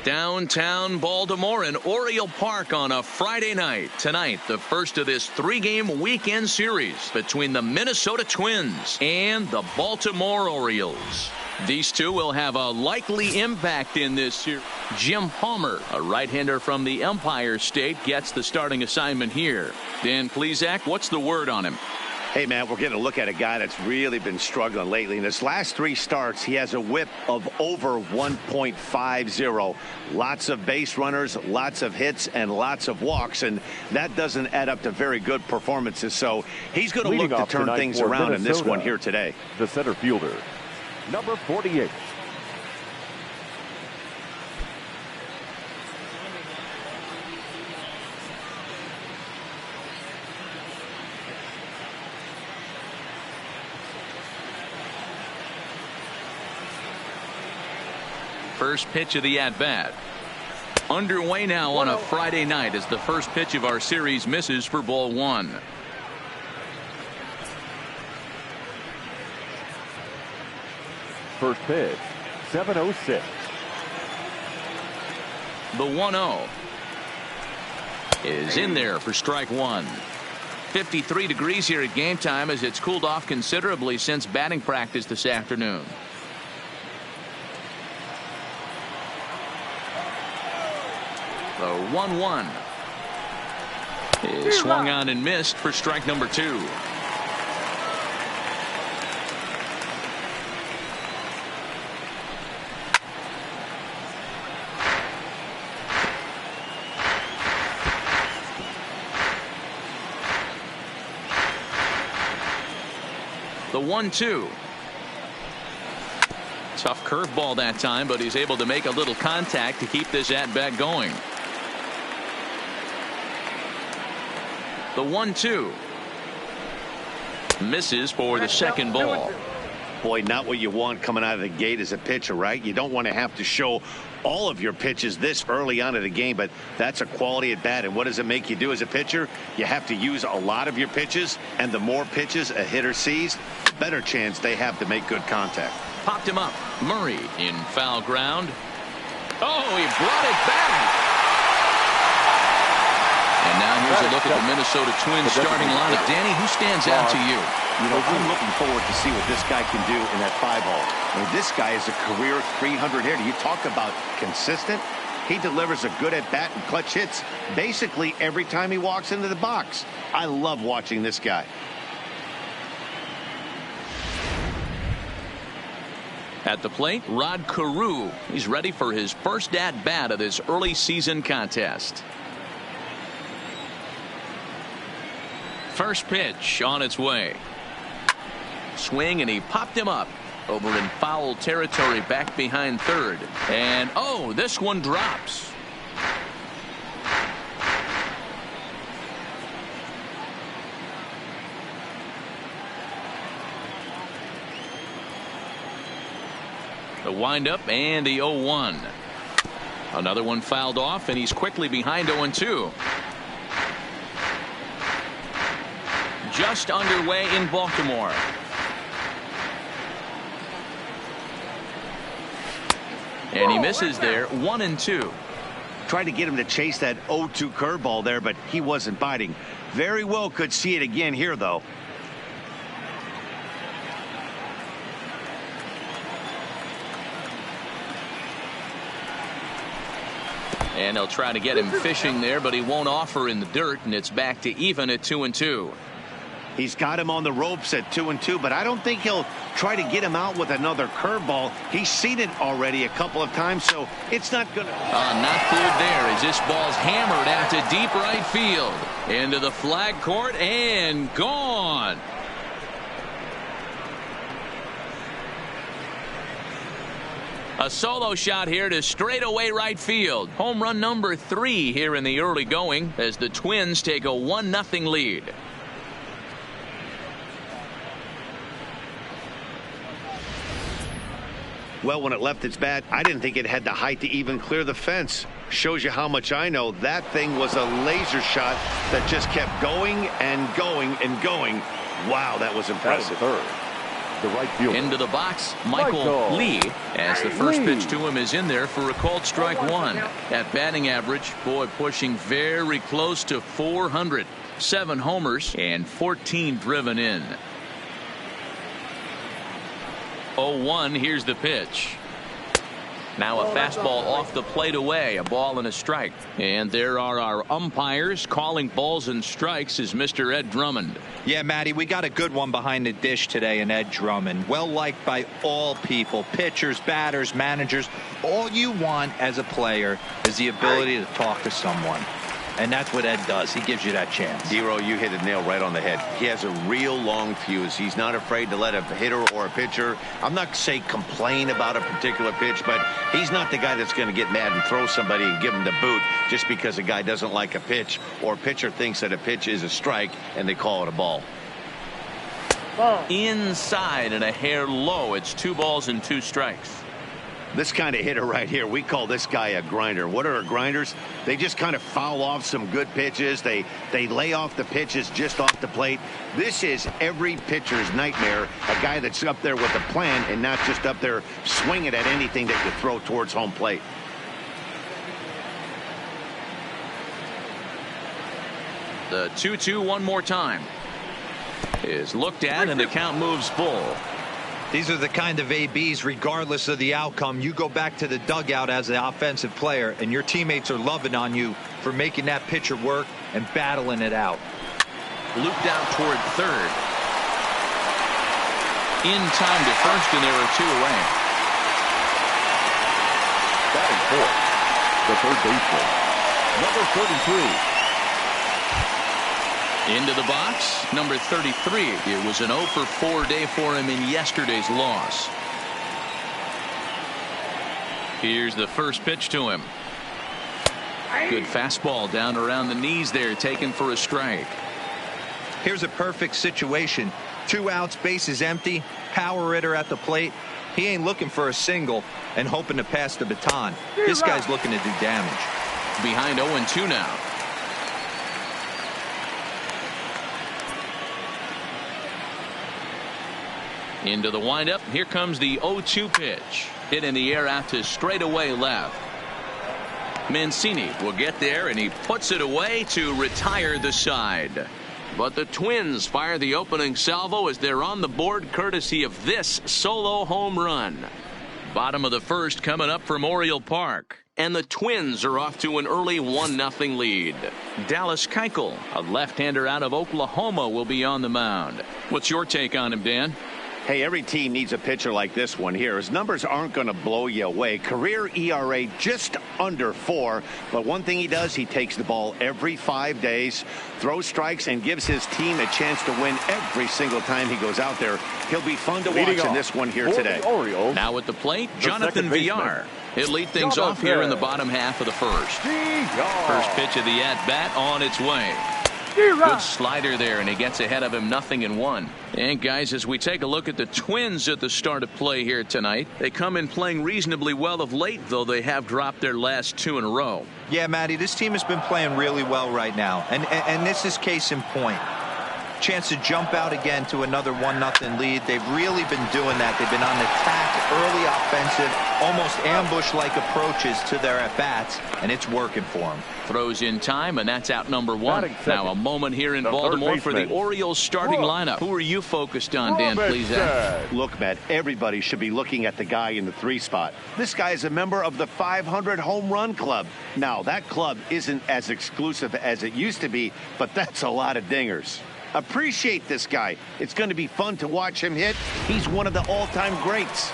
Downtown Baltimore and Oriole Park on a Friday night. Tonight, the first of this three-game weekend series between the Minnesota Twins and the Baltimore Orioles. These two will have a likely impact in this series. Jim Palmer, a right-hander from the Empire State, gets the starting assignment here. Dan Plesac, what's the word on him? Hey, man, we're getting a look at a guy that's really been struggling lately. In his last three starts, he has a whip of over 1.50. Lots of base runners, lots of hits, and lots of walks, and that doesn't add up to very good performances. So he's going to look to turn things around in this one here today. The center fielder, number 48. First pitch of the at-bat. Underway now on a Friday night as the first pitch of our series misses for ball one. First pitch, 7:06. The 1-0 is in there for strike one. 53 degrees here at game time as it's cooled off considerably since batting practice this afternoon. The 1-1 is swung on and missed for strike number two. The 1-2. Tough curveball that time, but he's able to make a little contact to keep this at-bat going. The 1-2 misses for the second ball. Boy, not what you want coming out of the gate as a pitcher, right? You don't want to have to show all of your pitches this early on in the game, but that's a quality at bat. And what does it make you do as a pitcher? You have to use a lot of your pitches, and the more pitches a hitter sees, the better chance they have to make good contact. Popped him up. Murray in foul ground. Oh, he brought it back. And now here's a look at the Minnesota Twins starting lineup. Danny, who stands out to you? You know, I'm looking forward to see what this guy can do in that 5-hole. I mean, this guy is a career 300 hitter. You talk about consistent. He delivers a good at-bat and clutch hits basically every time he walks into the box. I love watching this guy. At the plate, Rod Carew. He's ready for his first at-bat of this early season contest. First pitch on its way. Swing, and he popped him up over in foul territory back behind third. And oh, this one drops. The windup and the 0-1. Another one fouled off, and he's quickly behind 0-2. Just underway in Baltimore. And he misses there. 1-2. Tried to get him to chase that 0-2 curveball there, but he wasn't biting. Very well could see it again here, though. And they'll try to get him fishing there, but he won't offer in the dirt, and it's back to even at 2-2. He's got him on the ropes at 2-2, but I don't think he'll try to get him out with another curveball. He's seen it already a couple of times, so it's not going to. Not cleared there as this ball's hammered out to deep right field. Into the flag court and gone. A solo shot here to straightaway right field. Home run number 3 here in the early going as the Twins take a 1-0 lead. Well, when it left its bat, I didn't think it had the height to even clear the fence. Shows you how much I know. That thing was a laser shot that just kept going and going and going. Wow, that was impressive. Third. the right fielder. Into the box, Michael Lee, as the first pitch to him is in there for a called strike one. At batting average, boy, pushing very close to 400. 7 homers and 14 driven in. 0-1, here's the pitch. Now a fastball off the plate away, a ball and a strike. And there are our umpires calling balls and strikes is Mr. Ed Drummond. Yeah, Matty, we got a good one behind the dish today in Ed Drummond. Well liked by all people, pitchers, batters, managers. All you want as a player is the ability to talk to someone. And that's what Ed does. He gives you that chance. Zero, you hit the nail right on the head. He has a real long fuse. He's not afraid to let a hitter or a pitcher, I'm not saying complain about a particular pitch, but he's not the guy that's going to get mad and throw somebody and give him the boot just because a guy doesn't like a pitch or a pitcher thinks that a pitch is a strike and they call it a ball. Inside and a hair low. It's 2 balls and 2 strikes. This kind of hitter right here, we call this guy a grinder. What are grinders? They just kind of foul off some good pitches. They lay off the pitches just off the plate. This is every pitcher's nightmare, a guy that's up there with a plan and not just up there swinging at anything that you throw towards home plate. The 2-2 one more time is looked at and the count moves full. These are the kind of ABs, regardless of the outcome. You go back to the dugout as an offensive player, and your teammates are loving on you for making that pitcher work and battling it out. Looped out toward third. In time to first, and there are 2 away. Batting fourth, the third baseman, number 33. Into the box, number 33. It was an 0-for-4 day for him in yesterday's loss. Here's the first pitch to him. Good fastball down around the knees there, taken for a strike. Here's a perfect situation. 2 outs, bases empty, power hitter at the plate. He ain't looking for a single and hoping to pass the baton. This guy's looking to do damage. Behind 0-2 now. Into the windup. Here comes the 0-2 pitch. Hit in the air out to straightaway left. Mancini will get there, and he puts it away to retire the side. But the Twins fire the opening salvo as they're on the board courtesy of this solo home run. Bottom of the first coming up from Oriole Park. And the Twins are off to an early 1-0 lead. Dallas Keuchel, a left-hander out of Oklahoma, will be on the mound. What's your take on him, Dan? Hey, every team needs a pitcher like this one here. His numbers aren't going to blow you away. Career ERA just under 4. But one thing he does, he takes the ball every 5 days, throws strikes, and gives his team a chance to win every single time he goes out there. He'll be fun to watch in this one here today. Now at the plate, Jonathan Villar. He'll lead things off here in the bottom half of the first. First pitch of the at-bat on its way. Good slider there, and he gets ahead of him, 0-1. And guys, as we take a look at the Twins at the start of play here tonight, they come in playing reasonably well of late, though they have dropped their last 2 in a row. Yeah, Matty, this team has been playing really well right now, and this is case in point. Chance to jump out again to another 1-0 lead. They've really been doing that. They've been on the attack, early offensive, almost ambush-like approaches to their at-bats, and it's working for them. Throws in time, and that's out number 1. Now a moment here in Baltimore for the Orioles starting lineup. Who are you focused on, Dan, please? Look, Matt, everybody should be looking at the guy in the 3 spot. This guy is a member of the 500 home run club. Now, that club isn't as exclusive as it used to be, but that's a lot of dingers. Appreciate this guy. It's going to be fun to watch him hit. He's one of the all-time greats.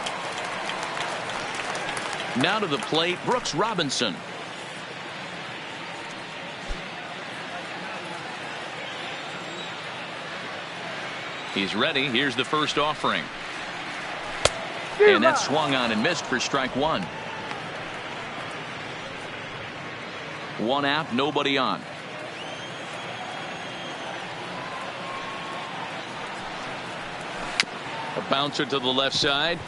Now to the plate, Brooks Robinson. He's ready. Here's the first offering. And that's swung on and missed for strike 1. 1 out, nobody on. A bouncer to the left side.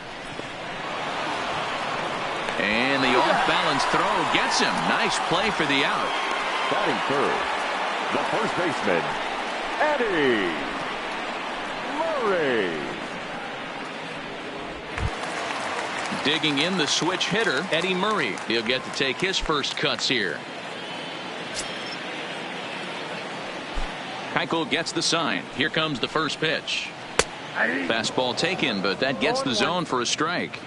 And the off-balance throw gets him. Nice play for the out. Batting third, the first baseman, Eddie Murray. Digging in, the switch hitter, Eddie Murray. He'll get to take his first cuts here. Keuchel gets the sign. Here comes the first pitch. Fastball taken, but that gets the zone for a strike.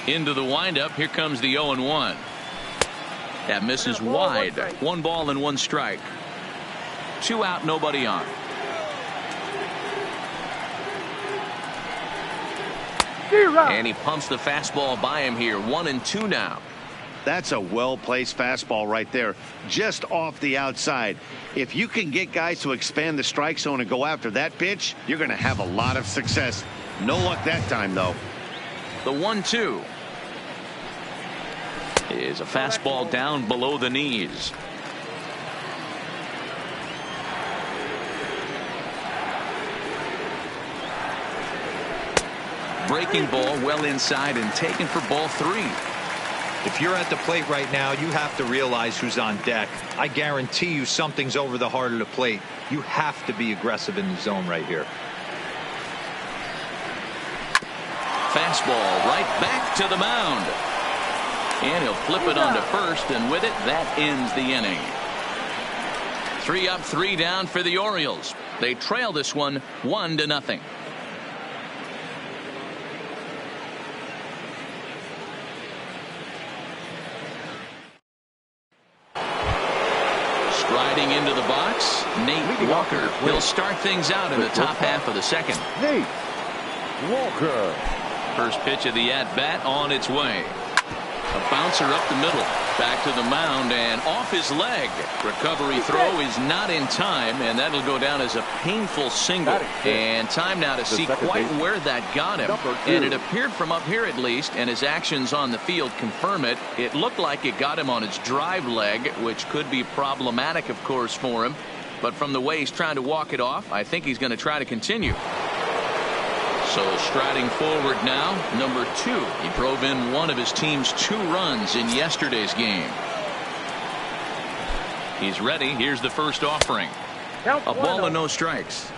Into the windup. Here comes the 0-1. That misses wide. 1 ball and 1 strike. 2 out, nobody on. And he pumps the fastball by him here. 1-2 now. That's a well-placed fastball right there, just off the outside. If you can get guys to expand the strike zone and go after that pitch, you're going to have a lot of success. No luck that time, though. The 1-2 is a fastball down below the knees. Breaking ball well inside and taken for ball 3. If you're at the plate right now, you have to realize who's on deck. I guarantee you something's over the heart of the plate. You have to be aggressive in the zone right here. Fastball right back to the mound. And he'll flip it onto first, and with it, that ends the inning. 3 up, 3 down for the Orioles. They trail this one 1-0. Striding into the box, Nate Walker. He'll start things out in the top half of the second. Nate Walker. First pitch of the at-bat on its way. A bouncer up the middle. Back to the mound and off his leg. Recovery throw is not in time, and that'll go down as a painful single. And time now to see quite where that got him. And it appeared from up here at least, and his actions on the field confirm it. It looked like it got him on his drive leg, which could be problematic, of course, for him. But from the way he's trying to walk it off, I think he's going to try to continue. So striding forward now, number 2. He drove in one of his team's 2 runs in yesterday's game. He's ready. Here's the first offering. A ball and no strikes.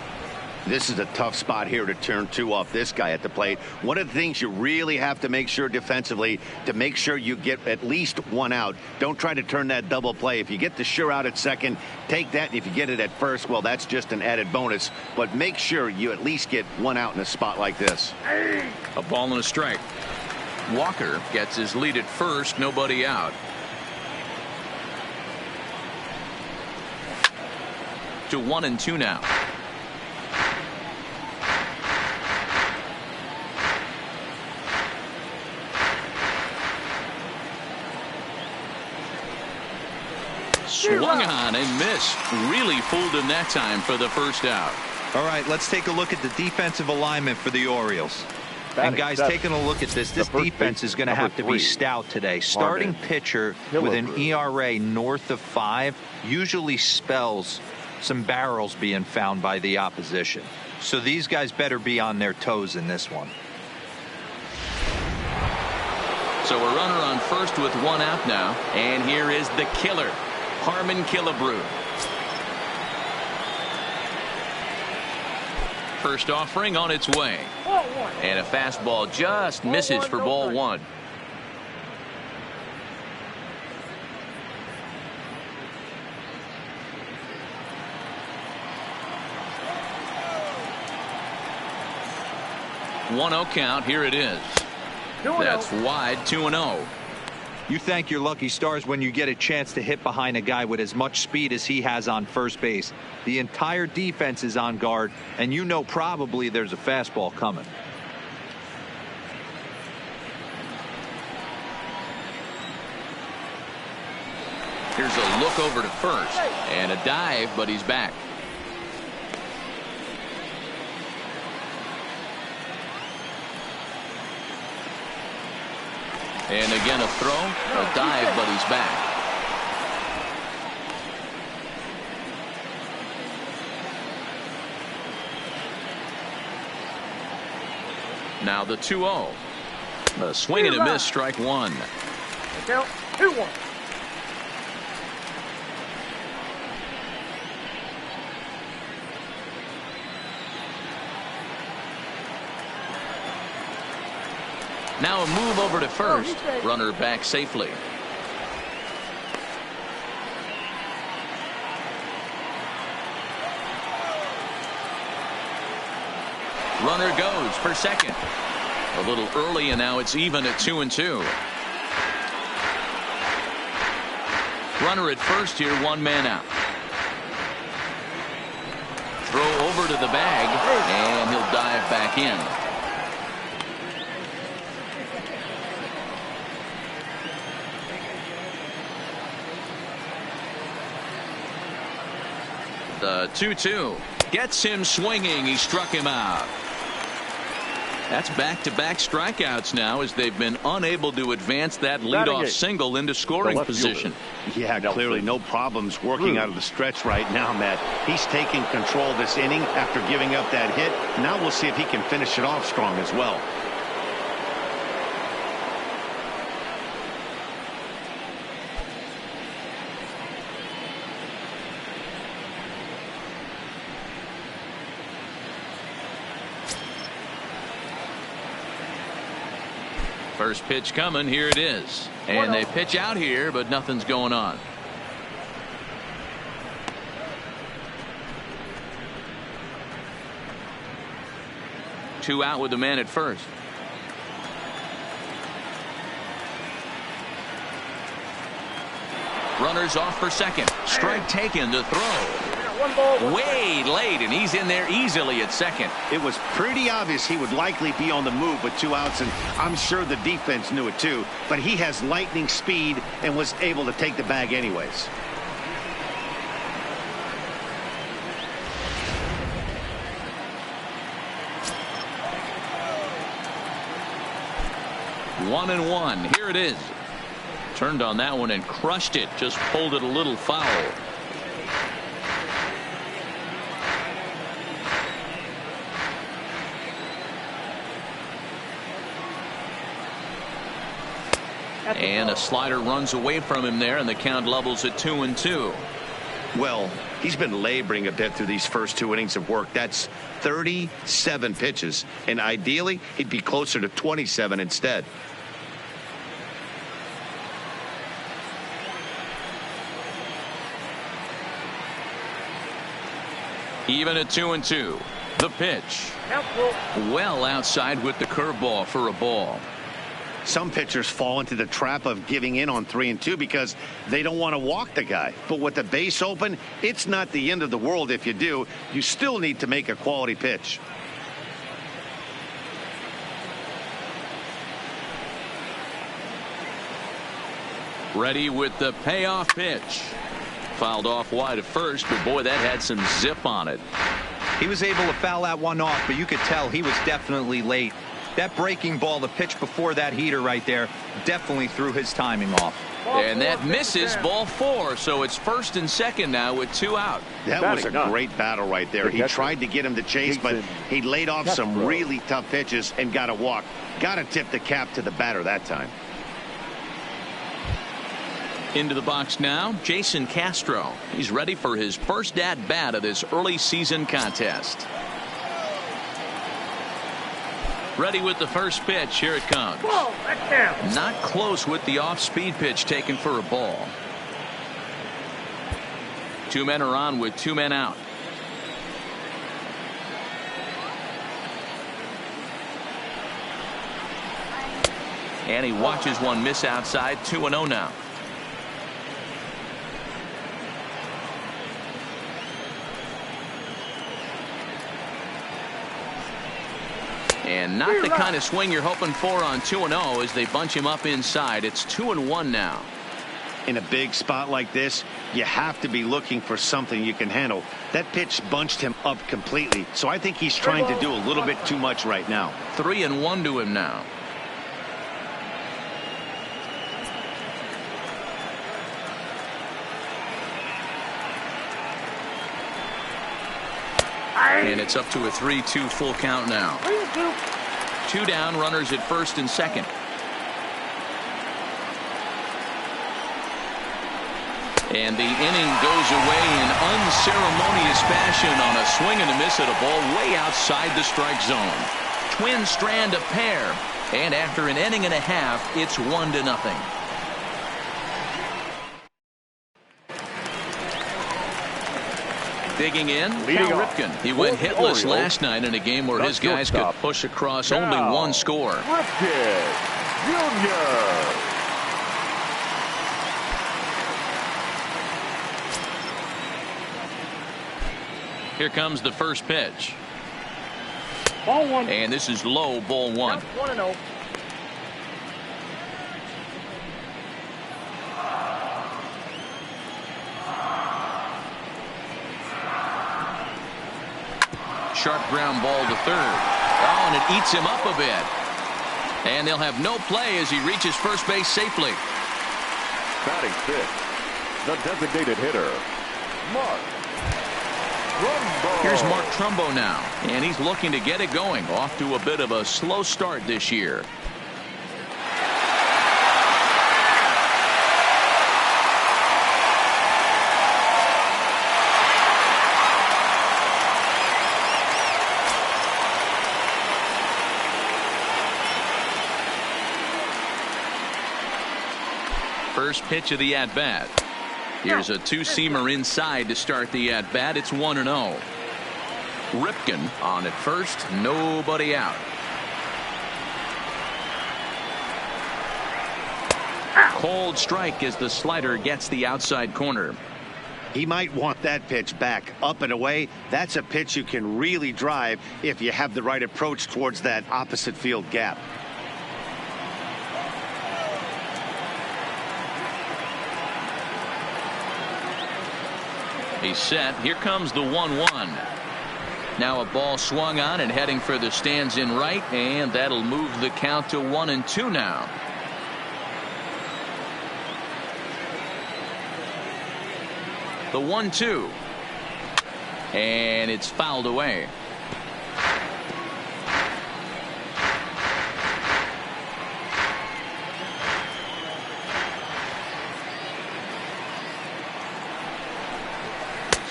This is a tough spot here to turn 2 off this guy at the plate. One of the things you really have to make sure defensively, to make sure you get at least 1 out. Don't try to turn that double play. If you get the sure out at second, take that. And if you get it at first, well, that's just an added bonus. But make sure you at least get 1 out in a spot like this. A ball and a strike. Walker gets his lead at first, nobody out. To 1-2 now. Swung on and missed. Really fooled him that time for the first out. All right, let's take a look at the defensive alignment for the Orioles. And guys, taking a look at this defense is going to have to be stout today. Starting pitcher with an ERA north of 5 usually spells some barrels being found by the opposition. So these guys better be on their toes in this one. So a runner on first with 1 out now. And here is the killer, Harmon Killebrew. First offering on its way. And a fastball just misses for ball 1. One-0 count. Here it is. That's wide. 2-0. You thank your lucky stars when you get a chance to hit behind a guy with as much speed as he has on first base. The entire defense is on guard, and you know probably there's a fastball coming. Here's a look over to first and a dive, but he's back. And again a throw, a dive, but he's back. Now the 2-0. A swing and a miss, strike 1. Count 2-1. Now a move over to first. Runner back safely. Runner goes for second. A little early, and now it's even at 2-2. Runner at first here, one man out. Throw over to the bag, and he'll dive back in. The 2-2 gets him swinging. He struck him out. That's back-to-back strikeouts now, as they've been unable to advance that leadoff single into scoring position. Yeah, clearly no problems working out of the stretch right now, Matt. He's taking control of this inning after giving up that hit. Now we'll see if he can finish it off strong as well. First pitch coming. Here it is. And they pitch out here, but nothing's going on. Two out with the man at first. Runners off for second. Strike taken to throw. Way late, and he's in there easily at second. It was pretty obvious he would likely be on the move with two outs, and I'm sure the defense knew it too. But he has lightning speed and was able to take the bag anyways. One and one. Here it is. Turned on that one and crushed it. Just pulled it a little foul. And a slider runs away from him there, and the count levels at 2-2. Well, he's been laboring a bit through these first two innings of work. That's 37 pitches, and ideally he'd be closer to 27 instead. Even at 2-2. The pitch. Well outside with the curveball for a ball. Some pitchers fall into the trap of giving in on 3-2 because they don't want to walk the guy. But with the base open, it's not the end of the world if you do. You still need to make a quality pitch. Ready with the payoff pitch. Fouled off wide at first, but boy, that had some zip on it. He was able to foul that one off, but you could tell he was definitely late. That breaking ball, the pitch before that heater right there, definitely threw his timing off. And that misses, ball four, so it's first and second now with two out. That was a great battle right there. He tried to get him to chase, but he laid off some really tough pitches and got a walk. Got to tip the cap to the batter that time. Into the box now, Jason Castro. He's ready for his first at-bat of this early season contest. Ready with the first pitch. Here it comes. Not close with the off-speed pitch taken for a ball. Two men are on with two men out. And he watches one miss outside. 2-0 now. And not the kind of swing you're hoping for on 2-0 as they bunch him up inside. It's 2-1 now. In a big spot like this, you have to be looking for something you can handle. That pitch bunched him up completely, so I think he's trying to do a little bit too much right now. 3-1 to him now. And it's up to a 3-2 full count now. Two down, runners at first and second. And the inning goes away in unceremonious fashion on a swing and a miss at a ball way outside the strike zone. Twins strand a pair, And after an inning and a half, it's 1-0. Digging in, Leading Cal off Ripken. He went for the hitless Orioles, last night in a game where the his guys could shortstop, push across Cal only one score. Ripken Jr. Here comes the first pitch. Ball one. And this is low, ball one. 1-0. Sharp ground ball to third. Oh, and it eats him up a bit. And they'll have no play as he reaches first base safely. Batting fifth, the designated hitter, Mark Trumbo. Here's Mark Trumbo now, and he's looking to get it going. Off to a bit of a slow start this year. First pitch of the at-bat. Here's a two-seamer inside to start the at-bat. It's 1-0. Ripken on at first, nobody out. Cold strike as the slider gets the outside corner. He might want that pitch back up and away. That's a pitch you can really drive if you have the right approach towards that opposite field gap. He's set. Here comes the 1-1. Now a ball swung on and heading for the stands in right, and that'll move the count to 1-2 now. The 1-2. And it's fouled away.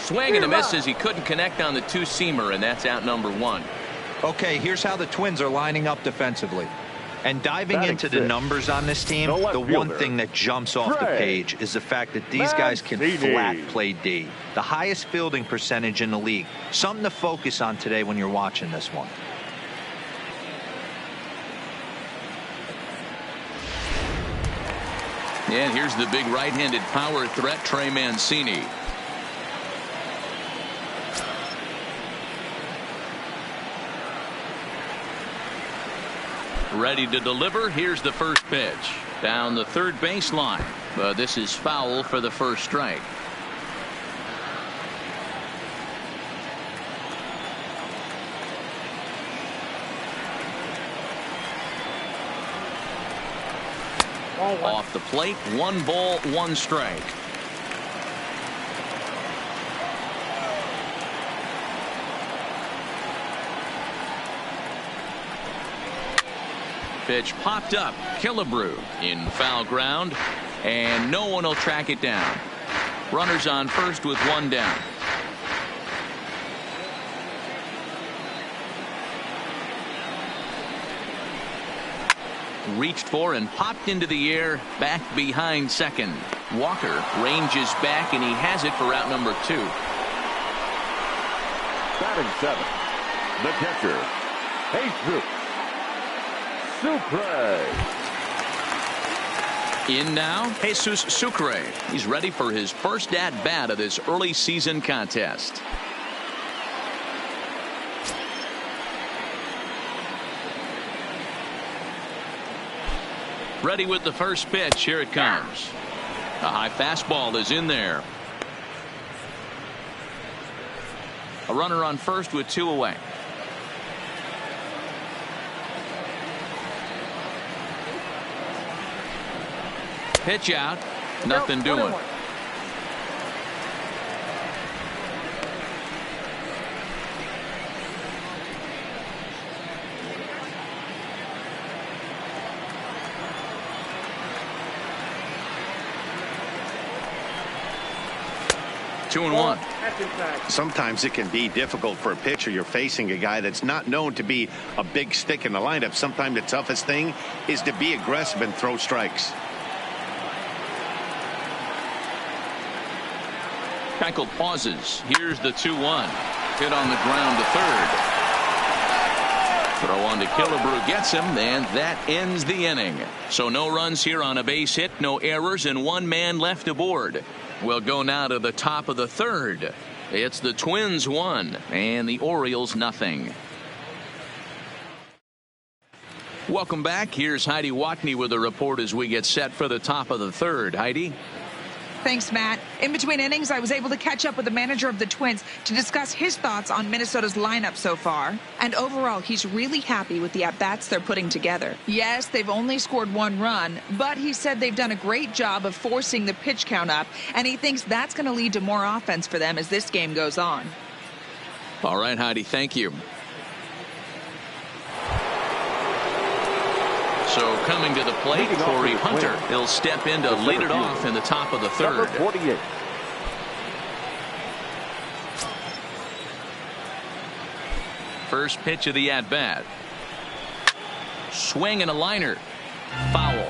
Swing and a miss as he couldn't connect on the two-seamer, and that's out number one. Okay, here's how the Twins are lining up defensively. And diving Batting into the fifth, numbers on this team, the left the one fielder, thing that jumps off the Trey page is the fact that these guys can Mancini. flat play D. The highest fielding percentage in the league. Something to focus on today when you're watching this one. And here's the big right-handed power threat, Trey Mancini. Ready to deliver. Here's the first pitch. Down the third baseline. But this is foul for the first strike. Off the plate, 1 ball, 1 strike. Pitch popped up. Killebrew in foul ground, and no one will track it down. Runners on first with 1 down. Reached for and popped into the air, back behind second. Walker ranges back, and he has it for out number 2. Batting 7, the catcher, Jesus Sucre. In now, Jesus Sucre. He's ready for his first at-bat of this early season contest. Ready with the first pitch. Here it comes. A high fastball is in there. A runner on first with 2 away. Pitch out. Nothing doing. 2-1. Sometimes it can be difficult for a pitcher. You're facing a guy that's not known to be a big stick in the lineup. Sometimes the toughest thing is to be aggressive and throw strikes. Keuchel pauses. Here's the 2-1. Hit on the ground to third. Throw on to Killebrew gets him, and that ends the inning. So no runs here on a base hit, no errors, and one man left aboard. We'll go now to the top of the third. It's the Twins 1 and the Orioles nothing. Welcome back. Here's Heidi Watney with a report as we get set for the top of the third. Heidi? Thanks, Matt. In between innings, I was able to catch up with the manager of the Twins to discuss his thoughts on Minnesota's lineup so far. And overall, he's really happy with the at-bats they're putting together. Yes, they've only scored one run, but he said they've done a great job of forcing the pitch count up, and he thinks that's going to lead to more offense for them as this game goes on. All right, Heidi, thank you. So coming to the plate, Corey Hunter. He'll step in to lead it off in the top of the third. 48. First pitch of the at-bat. Swing and a liner. Foul.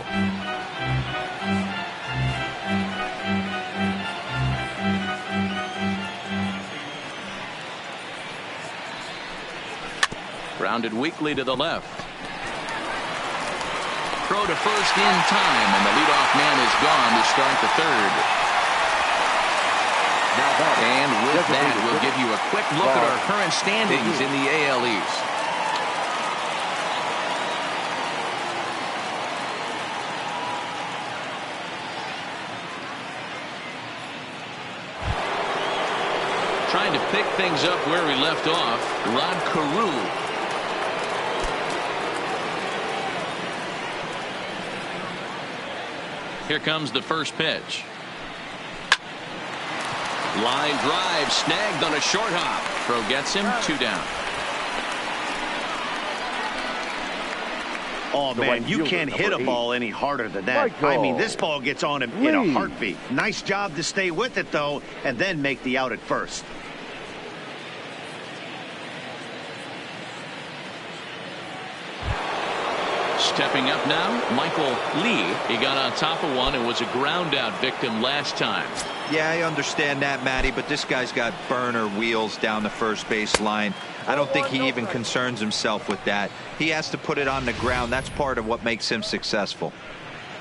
Grounded weakly to the left. Throw to first in time, and the leadoff man is gone to start the third. And with that, we'll give you a quick look at our current standings in the AL East. Trying to pick things up where we left off, Rod Carew. Here comes the first pitch. Line drive snagged on a short hop. Throw gets him 2 down. Oh, man, you can't hit a ball any harder than that. I mean, this ball gets on him in a heartbeat. Nice job to stay with it, though, and then make the out at first. Stepping up now, Michael Lee. He got on top of one and was a ground out victim last time. Yeah, I understand that, Matty, but this guy's got burner wheels down the first base line. I don't think he even concerns himself with that. He has to put it on the ground. That's part of what makes him successful.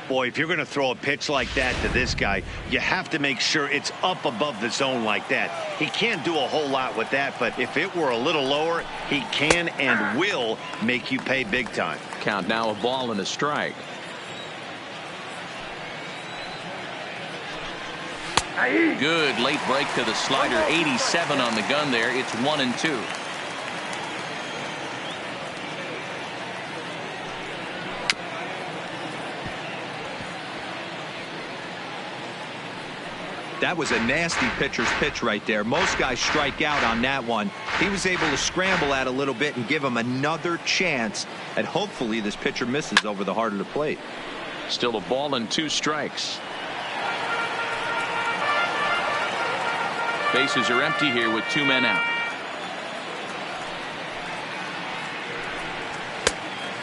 Boy, if you're going to throw a pitch like that to this guy, you have to make sure it's up above the zone like that. He can't do a whole lot with that, but if it were a little lower, he can and will make you pay big time. Count now, a ball and a strike. Good late break to the slider. 87 on the gun there. It's 1-2. That was a nasty pitcher's pitch right there. Most guys strike out on that one. He was able to scramble at a little bit and give him another chance, and hopefully this pitcher misses over the heart of the plate. Still a ball and 2 strikes. Bases are empty here with 2 men out.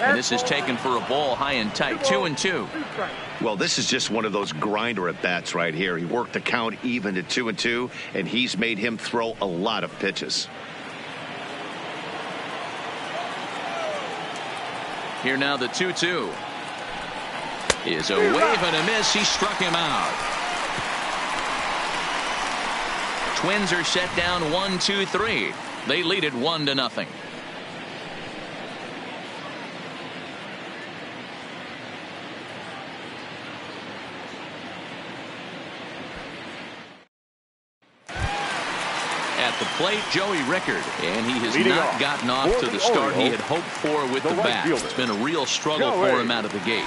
And this is taken for a ball high and tight. 2-2. Well, this is just one of those grinder at bats right here. He worked the count even to 2-2, and he's made him throw a lot of pitches. Here now the 2-2 is a wave and a miss. He struck him out. Twins are set down 1-2-3. They lead it 1-0. At the plate, Joey Rickard, and he has not gotten off to the start he had hoped for with the bat. It's been a real struggle for him out of the gate.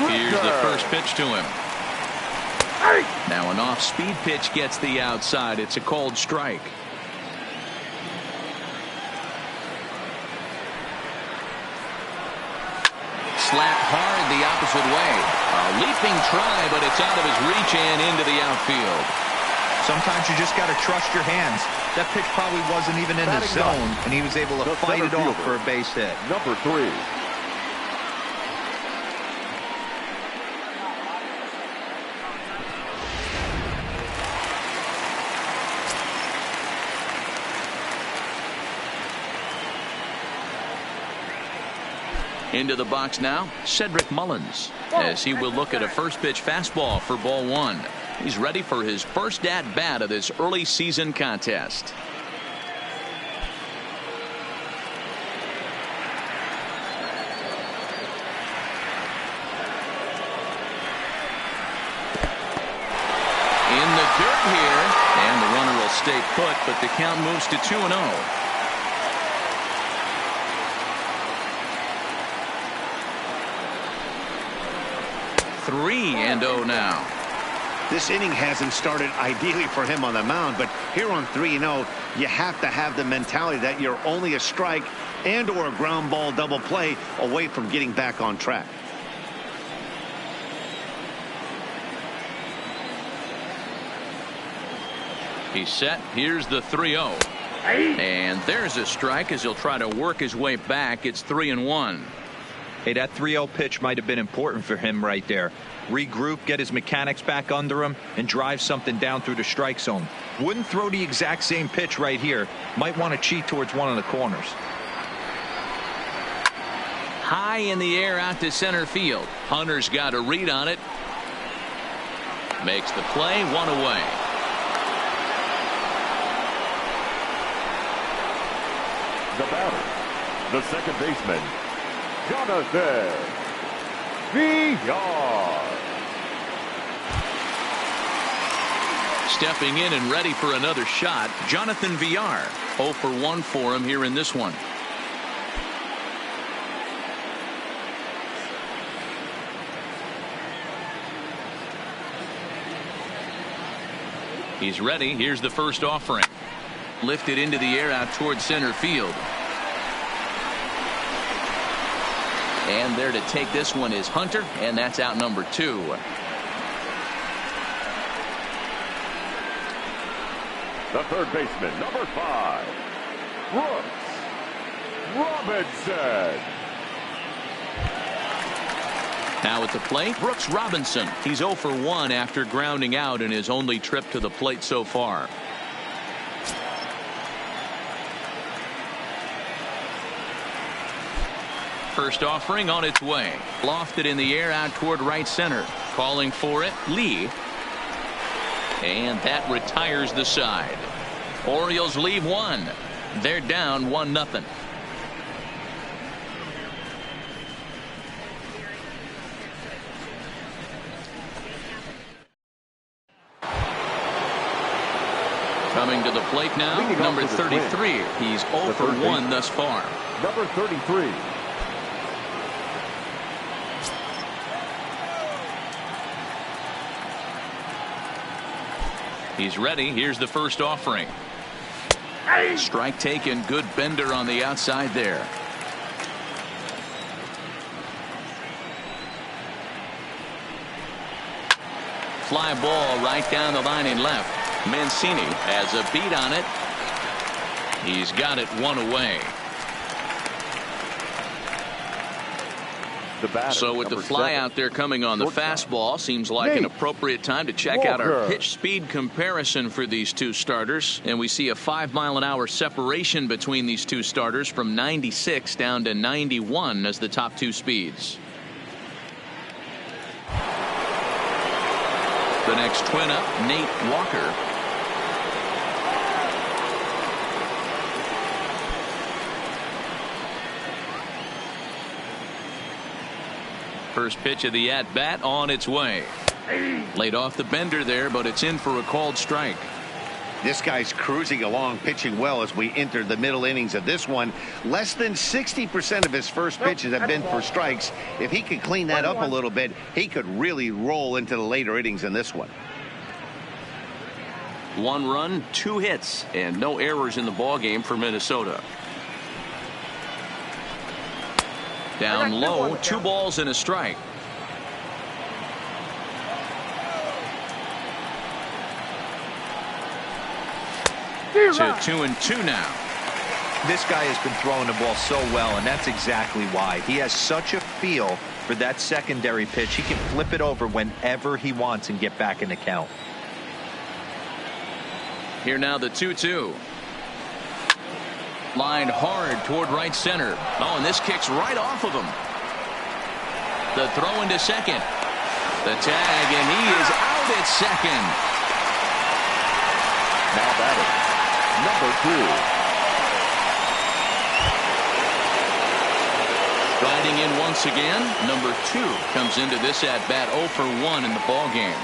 Here's the first pitch to him. Now an off-speed pitch gets the outside. It's a called strike. Slapped hard the opposite way. A leaping try, but it's out of his reach and into the outfield. Sometimes you just got to trust your hands. That pitch probably wasn't even in the zone, and he was able to fight it off for a base hit. Number 3. Into the box now, Cedric Mullins, as he will look at a first pitch fastball for ball 1. He's ready for his first at-bat of this early season contest. In the dirt here, and the runner will stay put, but the count moves to 2-0. 3-0 now. This inning hasn't started ideally for him on the mound, but here on 3-0, you have to have the mentality that you're only a strike and or a ground ball double play away from getting back on track. He's set. Here's the 3-0. And there's a strike as he'll try to work his way back. It's 3-1. Hey, that 3-0 pitch might have been important for him right there. Regroup, get his mechanics back under him, and drive something down through the strike zone. Wouldn't throw the exact same pitch right here. Might want to cheat towards one of the corners. High in the air out to center field. Hunter's got a read on it. Makes the play, 1 away. The batter, the second baseman, Jonathan Villar. Stepping in and ready for another shot, Jonathan Villar. 0 for 1 for him here in this one. He's ready. Here's the first offering. Lifted into the air out towards center field. And there to take this one is Hunter, and that's out number 2. The third baseman, number 5, Brooks Robinson. Now at the plate, Brooks Robinson. He's 0 for 1 after grounding out in his only trip to the plate so far. First offering on its way. Lofted in the air out toward right center. Calling for it, Lee. And that retires the side. Orioles leave 1. They're down 1-0. Coming to the plate now, number 33. He's 0 for 1 thus far. Number 33. He's ready. Here's the first offering. Strike taken. Good bender on the outside there. Fly ball right down the line and left. Mancini has a beat on it. He's got it 1 away. So with the fly out there coming on the fastball, seems like an appropriate time to check out our pitch speed comparison for these two starters. And we see a 5-mile-an-hour separation between these two starters from 96 down to 91 as the top 2 speeds. The next twin up, Nate Walker. First pitch of the at-bat on its way. Laid off the bender there, but it's in for a called strike. This guy's cruising along, pitching well as we enter the middle innings of this one. Less than 60% of his first pitches have been for strikes. If he could clean that up a little bit, he could really roll into the later innings in this one. 1 run, 2 hits, and no errors in the ballgame for Minnesota. Down low, 2 balls and a strike. to 2-2 now. This guy has been throwing the ball so well, and that's exactly why. He has such a feel for that secondary pitch. He can flip it over whenever he wants and get back in the count. Here now the 2-2. Line hard toward right center. Oh, and this kicks right off of him. The throw into second. The tag, and he is out at second. Now batting, number 2. Riding in once again, number 2 comes into this at bat 0 for 1 in the ball game.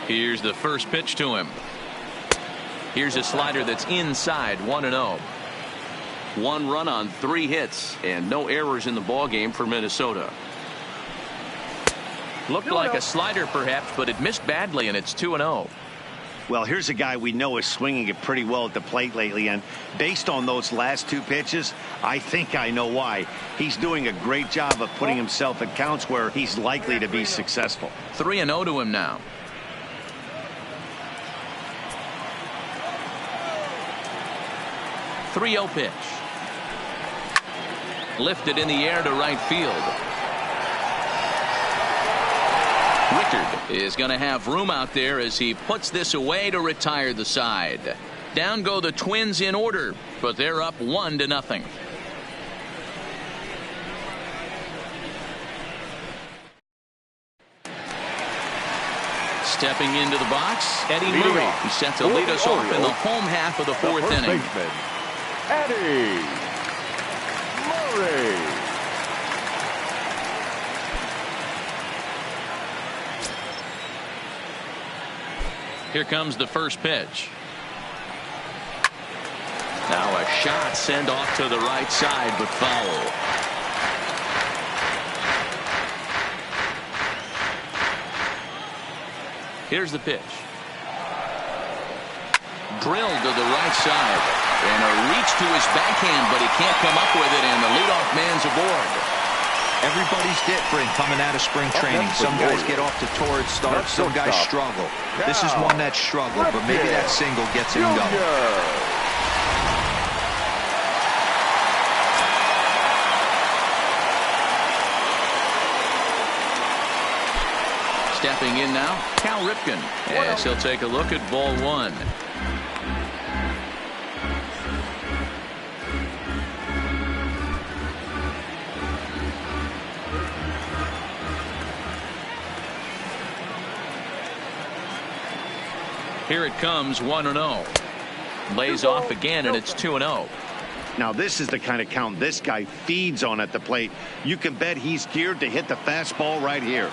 Here's the first pitch to him. Here's a slider that's inside, 1-0. 1 run on 3 hits and no errors in the ball game for Minnesota. Looked like a slider perhaps, but it missed badly, and it's 2-0. Well, here's a guy we know is swinging it pretty well at the plate lately, and based on those last 2 pitches, I think I know why. He's doing a great job of putting himself at counts where he's likely to be successful. 3-0 to him now. 3-0 pitch. Lifted in the air to right field. Rickard is going to have room out there as he puts this away to retire the side. Down go the Twins in order, but they're up 1-0. Stepping into the box, Eddie Murray. He's set to lead us off in the home half of the 4th inning. Baseman, Eddie Murray. Here comes the first pitch. Now a shot sent off to the right side, but foul. Here's the pitch. Drilled to the right side. And a reach to his backhand, but he can't come up with it, and the leadoff man's aboard. Everybody's different coming out of spring training. Some guys get off to torrid starts, some guys struggle. This is one that struggled, but maybe that single gets him going. Stepping in now, Cal Ripken, as he'll take a look at ball 1. Here it comes, 1-0. Lays off again, and it's 2-0. Now this is the kind of count this guy feeds on at the plate. You can bet he's geared to hit the fastball right here.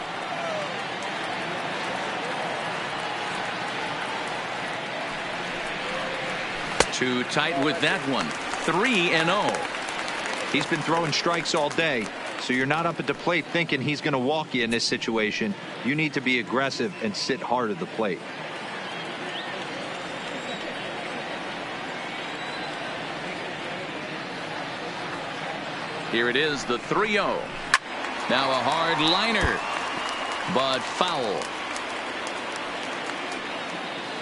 Too tight with that one. 3-0. He's been throwing strikes all day, so you're not up at the plate thinking he's going to walk you in this situation. You need to be aggressive and sit hard at the plate. Here it is, the 3-0. Now a hard liner, but foul.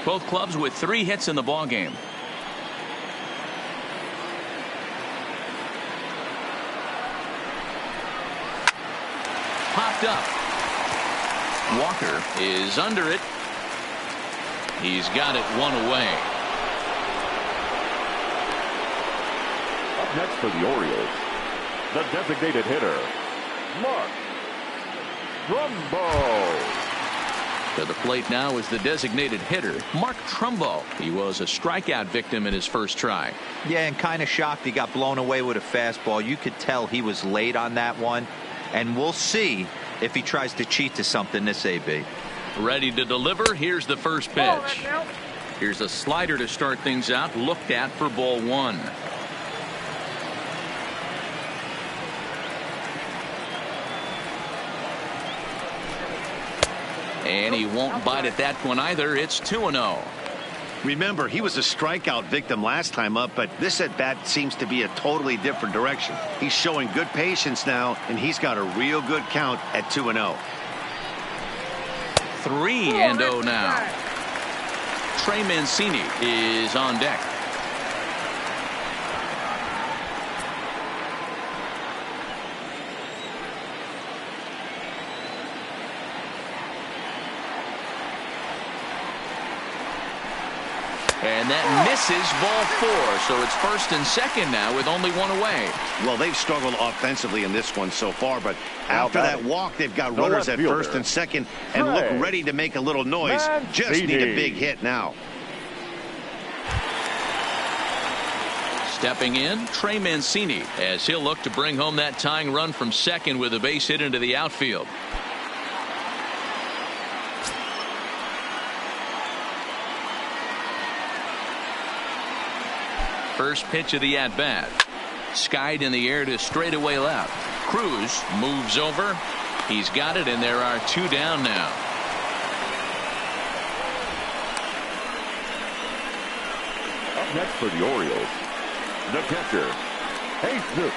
Both clubs with 3 hits in the ball game. Popped up. Walker is under it. He's got it 1 away. Up next for the Orioles, the designated hitter, Mark Trumbo. To the plate now is the designated hitter, Mark Trumbo. He was a strikeout victim in his first try. Yeah, and kind of shocked he got blown away with a fastball. You could tell he was late on that one. And we'll see if he tries to cheat to something this AB. Ready to deliver. Here's the first pitch. Here's a slider to start things out. Looked at for ball 1. And he won't bite at that one either. It's 2-0. Remember, he was a strikeout victim last time up, but this at bat seems to be a totally different direction. He's showing good patience now, and he's got a real good count at 2-0. 3-0 now. Trey Mancini is on deck. And that misses ball 4. So it's 1st and 2nd now with only 1 away. Well, they've struggled offensively in this one so far, but after that walk, they've got runners at 1st and 2nd and look ready to make a little noise. Just need a big hit now. Stepping in, Trey Mancini, as he'll look to bring home that tying run from 2nd with a base hit into the outfield. First pitch of the at-bat. Skied in the air to straightaway left. Cruz moves over. He's got it, and there are 2 down now. Up next for the Orioles, the catcher, Jesus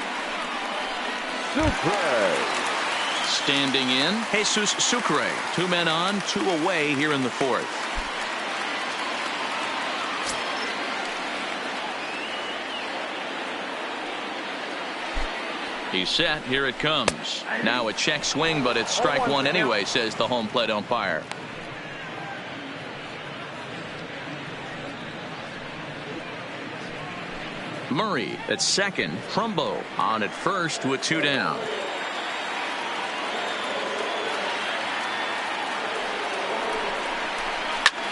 Sucre. Standing in, Jesus Sucre. 2 men on, 2 away here in the 4th. He's set. Here it comes. Now a check swing, but it's strike 1 anyway, says the home plate umpire. Murray at 2nd. Trumbo on at 1st with 2 down.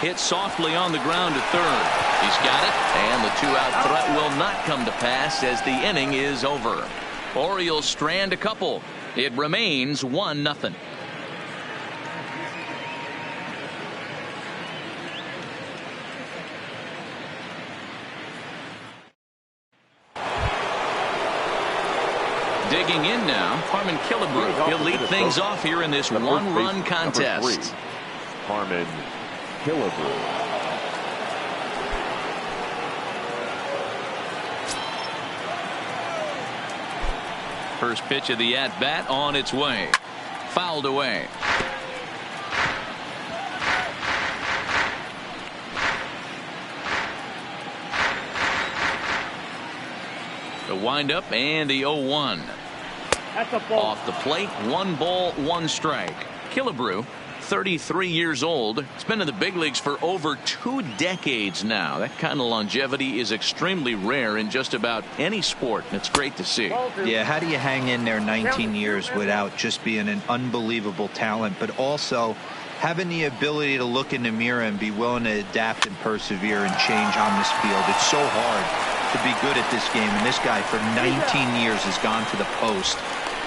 Hit softly on the ground to 3rd. He's got it, and the 2-out threat will not come to pass as the inning is over. Orioles strand a couple. It remains 1-0. Digging in now, Harmon Killebrew. He'll lead things off here in this 1-run contest. Harmon Killebrew. First pitch of the at-bat on its way. Fouled away. The windup and the 0-1. That's a ball. Off the plate, 1 ball, 1 strike. Killebrew, 33 years old. He's been in the big leagues for over 2 decades now. That kind of longevity is extremely rare in just about any sport. It's great to see. Yeah, how do you hang in there 19 years without just being an unbelievable talent, but also having the ability to look in the mirror and be willing to adapt and persevere and change on this field? It's so hard to be good at this game, and this guy for 19 years has gone to the post.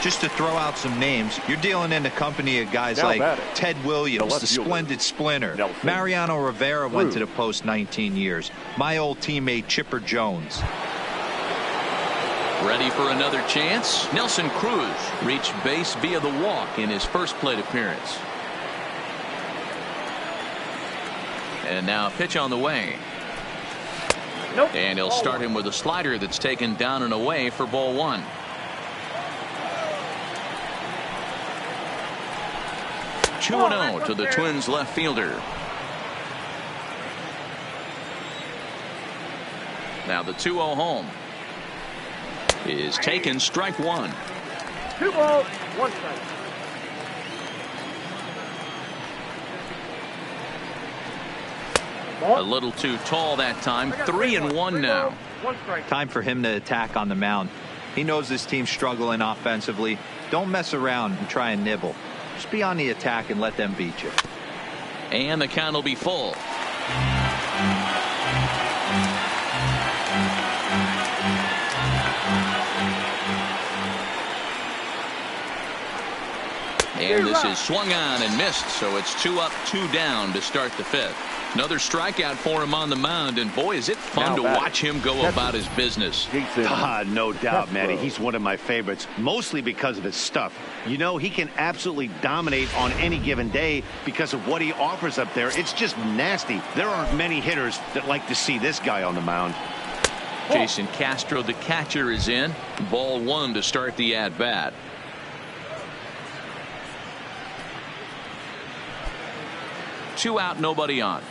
Just to throw out some names, you're dealing in the company of guys like Ted Williams, the splendid splinter. Mariano Rivera went to the post 19 years. My old teammate Chipper Jones. Ready for another chance? Nelson Cruz reached base via the walk in his first plate appearance. And now a pitch on the way. Nope. And he'll start him with a slider that's taken down and away for ball 1. Two 2-0 to the Twins left fielder. Now the 2-0 home is taken, strike 1. 2 balls, 1 strike. A little too tall that time. 3-1 now. 1 strike. Time for him to attack on the mound. He knows this team's struggling offensively. Don't mess around and try and nibble. Just be on the attack and let them beat you. And the count will be full. And this is swung on and missed, so it's 2 up, 2 down to start the 5th. Another strikeout for him on the mound, and boy, is it fun to watch him go about his business. No doubt, Matty. He's one of my favorites, mostly because of his stuff. You know, he can absolutely dominate on any given day because of what he offers up there. It's just nasty. There aren't many hitters that like to see this guy on the mound. Jason Castro, the catcher, is in. Ball 1 to start the at-bat. 2 out, nobody on.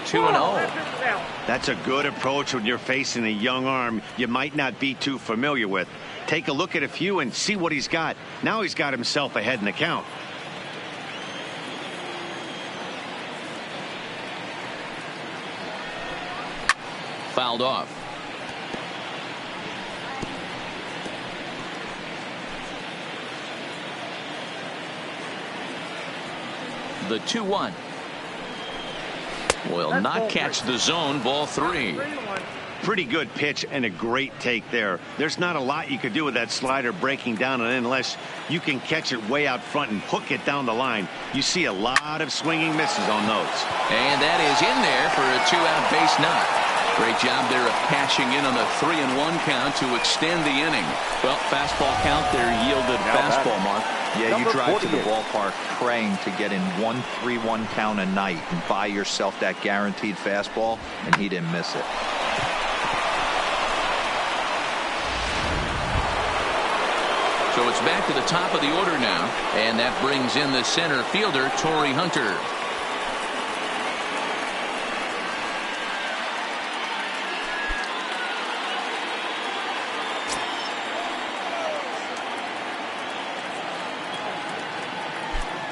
Two and 0. That's a good approach when you're facing a young arm you might not be too familiar with. Take a look at a few and see what he's got. Now he's got himself ahead in the count. Fouled off. The 2-1 will not catch the zone. Ball 3. Pretty good pitch and a great take there. There's not a lot you could do with that slider breaking down and in unless you can catch it way out front and hook it down the line. You see a lot of swinging misses on those. And that is in there for a 2-out base knock. Great job there of cashing in on the 3-1 count to extend the inning. Well, fastball count there yielded fastball, Mark. Yeah, you drive to the ballpark praying to get in 1-3-1 count a night and buy yourself that guaranteed fastball, and he didn't miss it. So it's back to the top of the order now, and that brings in the center fielder, Torrey Hunter.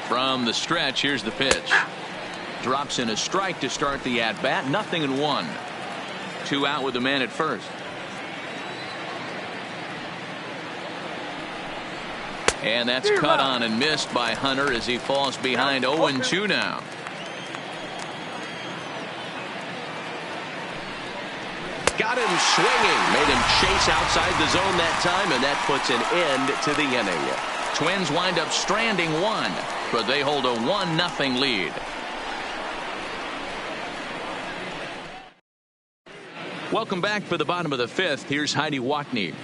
From the stretch, here's the pitch. Drops in a strike to start the at-bat. 0-1. 2 out with the man at first. And that's cut on and missed by Hunter as he falls behind 0-2 now. Got him swinging. Made him chase outside the zone that time, and that puts an end to the inning. Twins wind up stranding 1, but they hold a 1-0 lead. Welcome back for the bottom of the 5th. Here's Heidi Watney.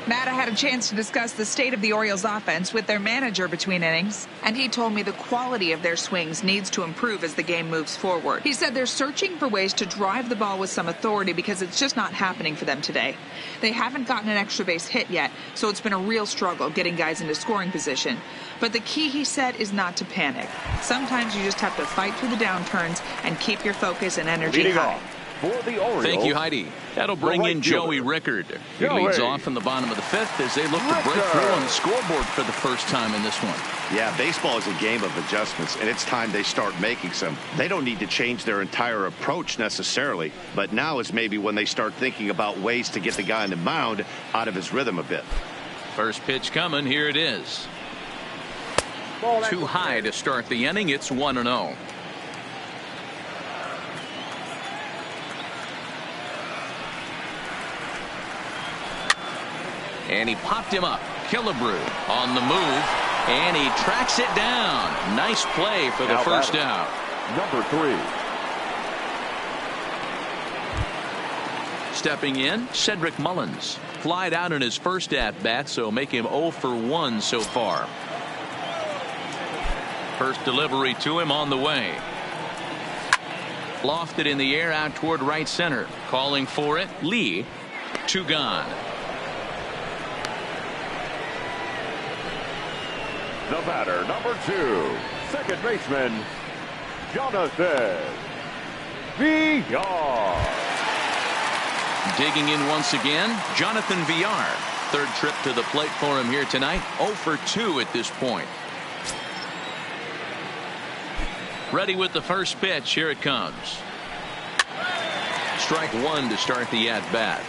Matt, I had a chance to discuss the state of the Orioles offense with their manager between innings, and he told me the quality of their swings needs to improve as the game moves forward. He said they're searching for ways to drive the ball with some authority because it's just not happening for them today. They haven't gotten an extra base hit yet, so it's been a real struggle getting guys into scoring position. But the key, he said, is not to panic. Sometimes you just have to fight through the downturns and keep your focus and energy high. For the Orioles. Thank you, Heidi. That'll bring in Joey Rickard. He leads off in the bottom of the 5th as they look to break through on the scoreboard for the first time in this one. Yeah, baseball is a game of adjustments, and it's time they start making some. They don't need to change their entire approach necessarily, but now is maybe when they start thinking about ways to get the guy on the mound out of his rhythm a bit. First pitch coming. Here it is. Too high to start the inning. It's 1-0. And he popped him up. Killebrew on the move, and he tracks it down. Nice play for the first out. Number 3. Stepping in, Cedric Mullins. Flied out in his first at-bat, so make him 0 for 1 so far. First delivery to him on the way. Lofted in the air out toward right center. Calling for it, Lee. 2 gone. The batter, number 2, second baseman, Jonathan Villar. Digging in once again, Jonathan Villar. Third trip to the plate for him here tonight. 0 for 2 at this point. Ready with the first pitch. Here it comes. Strike 1 to start the at-bat.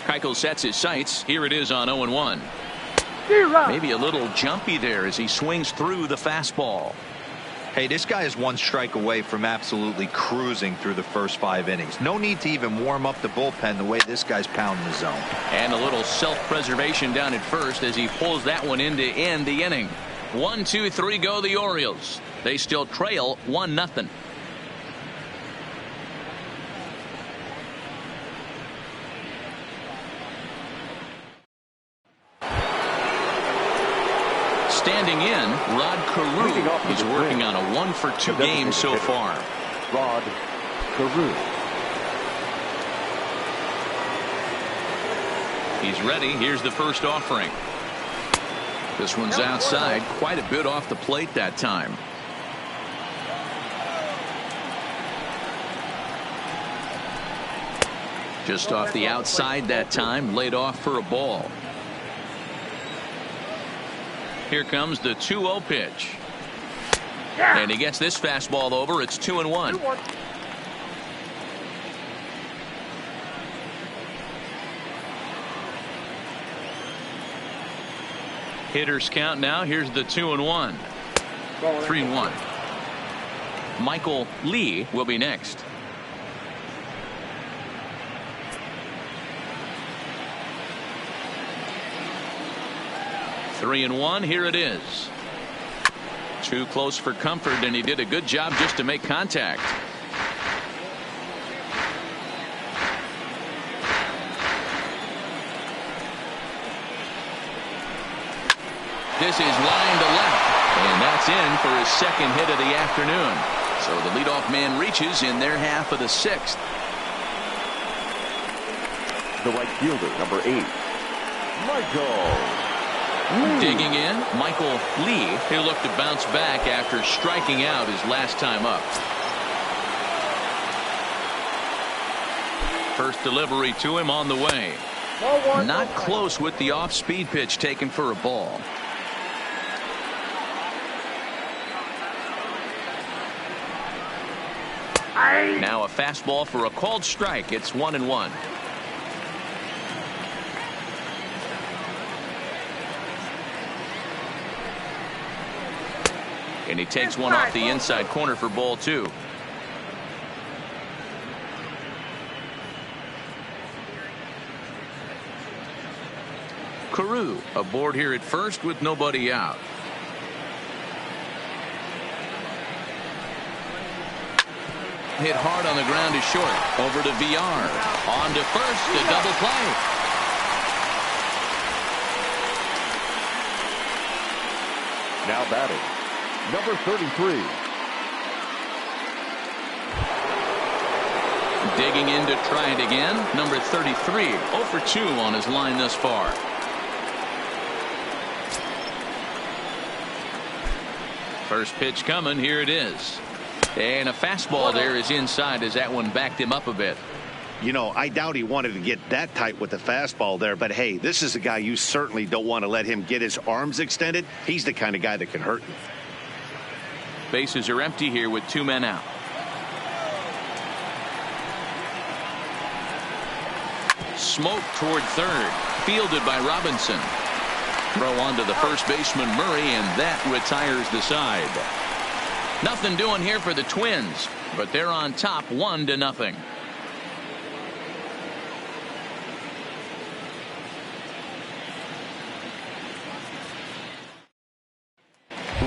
Keuchel sets his sights. Here it is on 0-1. Maybe a little jumpy there as he swings through the fastball. Hey, this guy is 1 strike away from absolutely cruising through the first 5 innings. No need to even warm up the bullpen the way this guy's pounding the zone. And a little self-preservation down at first as he pulls that one in to end the inning. 1, 2, 3 go the Orioles. They still trail 1-0. Standing in, Rod Carew is working on a 1 for 2 game so far. Rod Carew. He's ready. Here's the first offering. This one's outside, quite a bit off the plate that time. Just off the outside that time, laid off for a ball. Here comes the 2-0 pitch. And he gets this fastball over. It's 2-1. Hitters count now. Here's the 2-1. 3-1. Michael Lee will be next. Three and one. Here it is. Too close for comfort, and he did a good job just to make contact. This is line to left, and that's in for his second hit of the afternoon. So the leadoff man reaches in their half of the sixth. The right fielder, number 8, Michael. Digging in, Michael Lee, who looked to bounce back after striking out his last time up. First delivery to him on the way. Not close with the off-speed pitch taken for a ball. Now a fastball for a called strike. It's 1-1. And he takes one off the inside corner for ball 2. Carew aboard here at first with nobody out. Hit hard on the ground is short. Over to VR. On to first. A double play. Now batting, number 33. Digging in to try it again. Number 33. 0 for 2 on his line thus far. First pitch coming. Here it is. And a fastball there is inside as that one backed him up a bit. You know, I doubt he wanted to get that tight with the fastball there, but hey, this is a guy you certainly don't want to let him get his arms extended. He's the kind of guy that can hurt you. Bases are empty here with 2 men out. Smoke toward third. Fielded by Robinson. Throw on to the first baseman Murray, and that retires the side. Nothing doing here for the Twins, but they're on top 1-0.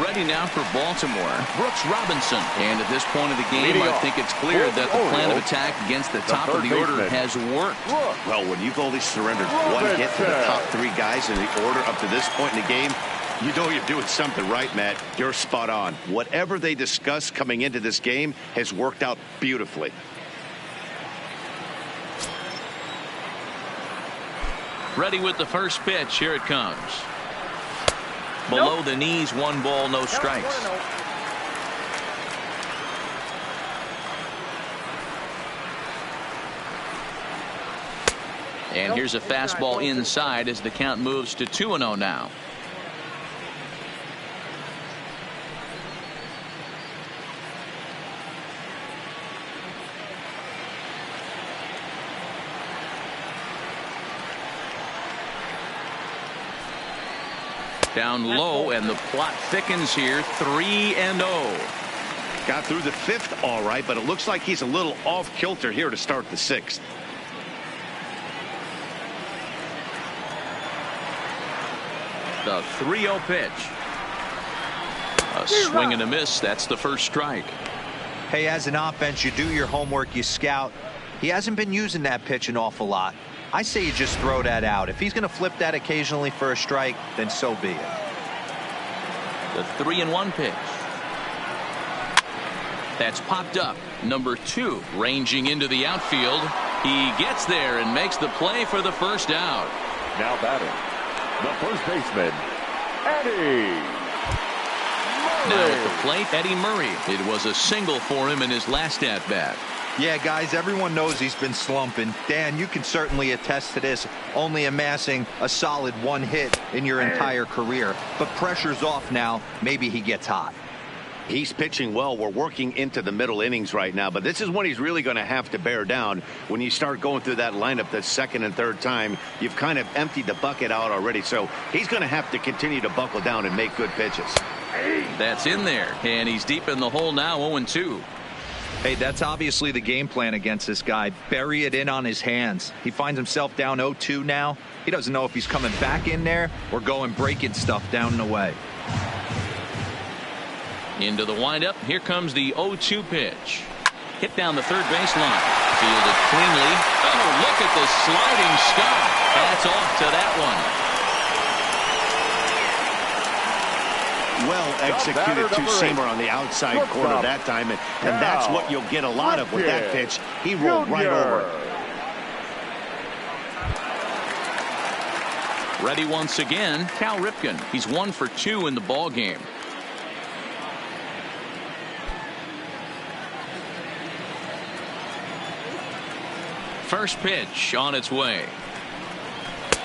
Ready now for Baltimore, Brooks Robinson. And at this point of the game, I think it's clear that the plan of attack against the top of the order has worked. Well, when you've only surrendered one hit to the top 3 guys in the order up to this point in the game, you know you're doing something right, Matt. You're spot on. Whatever they discussed coming into this game has worked out beautifully. Ready with the first pitch. Here it comes. Below the knees, 1 ball, no strikes. And here's a fastball inside as the count moves to 2-0 now. Down low, and the plot thickens here. 3-0. Got through the 5th all right, but it looks like he's a little off kilter here to start the 6th. The 3-0 pitch. A swing and a miss. That's the first strike. Hey, as an offense, you do your homework, you scout. He hasn't been using that pitch an awful lot. I say you just throw that out. If he's going to flip that occasionally for a strike, then so be it. The 3-1 pitch. That's popped up. Number 2 ranging into the outfield. He gets there and makes the play for the first out. Now batting, the first baseman, Eddie Murray. Now at the plate, Eddie Murray. It was a single for him in his last at-bat. Yeah, guys, everyone knows he's been slumping. Dan, you can certainly attest to this, only amassing a solid 1 hit in your entire career. But pressure's off now. Maybe he gets hot. He's pitching well. We're working into the middle innings right now, but this is when he's really going to have to bear down. When you start going through that lineup the second and third time, you've kind of emptied the bucket out already. So he's going to have to continue to buckle down and make good pitches. That's in there, and he's deep in the hole now, 0-2. Hey, that's obviously the game plan against this guy. Bury it in on his hands. He finds himself down 0-2 now. He doesn't know if he's coming back in there or going breaking stuff down and away. Into the windup. Here comes the 0-2 pitch. Hit down the third baseline. Fielded cleanly. Oh, look at the sliding stop. That's off to that one. Well executed two-seamer on the outside corner that time, and that's what you'll get a lot of with that pitch. He rolled right over it. Ready once again, Cal Ripken. He's 1 for 2 in the ball game. First pitch on its way.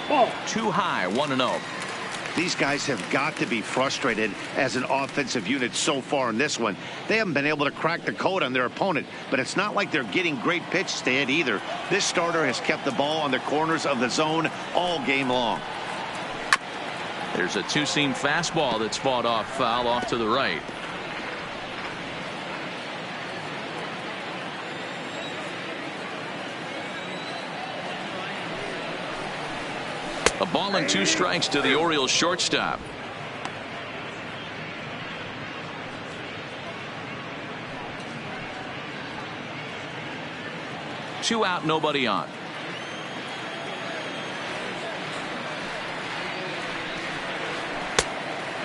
Ball. Too high, 1-0. These guys have got to be frustrated as an offensive unit so far in this one. They haven't been able to crack the code on their opponent, but it's not like they're getting great pitches to hit either. This starter has kept the ball on the corners of the zone all game long. There's a two-seam fastball that's fought off foul off to the right. A ball and 2 strikes to the Orioles shortstop. Two out, nobody on.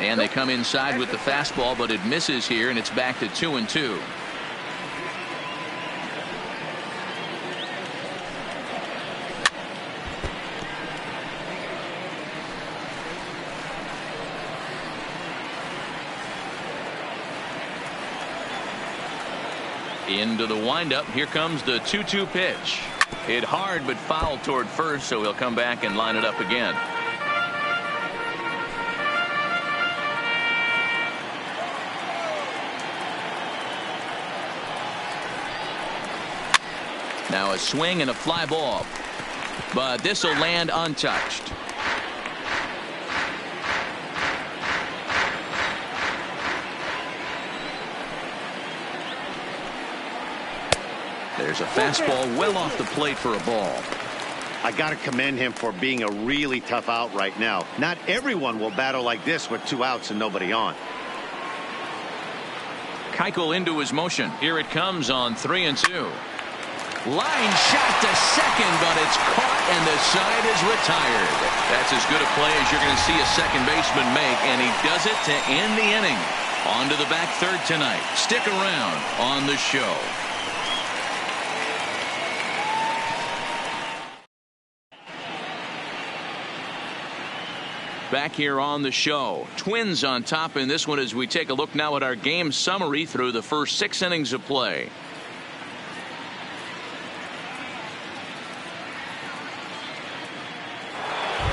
And they come inside with the fastball, but it misses here, and it's back to 2-2. Into the windup. Here comes the 2-2 pitch. Hit hard but fouled toward first, so he'll come back and line it up again. Now a swing and a fly ball, but this will land untouched. There's a fastball well off the plate for a ball. I got to commend him for being a really tough out right now. Not everyone will battle like this with 2 outs and nobody on. Keuchel into his motion. Here it comes on 3-2. Line shot to second, but it's caught and the side is retired. That's as good a play as you're going to see a second baseman make, and he does it to end the inning. On to the back third tonight. Stick around on the show. Back here on the show. Twins on top in this one as we take a look now at our game summary through the first 6 innings of play.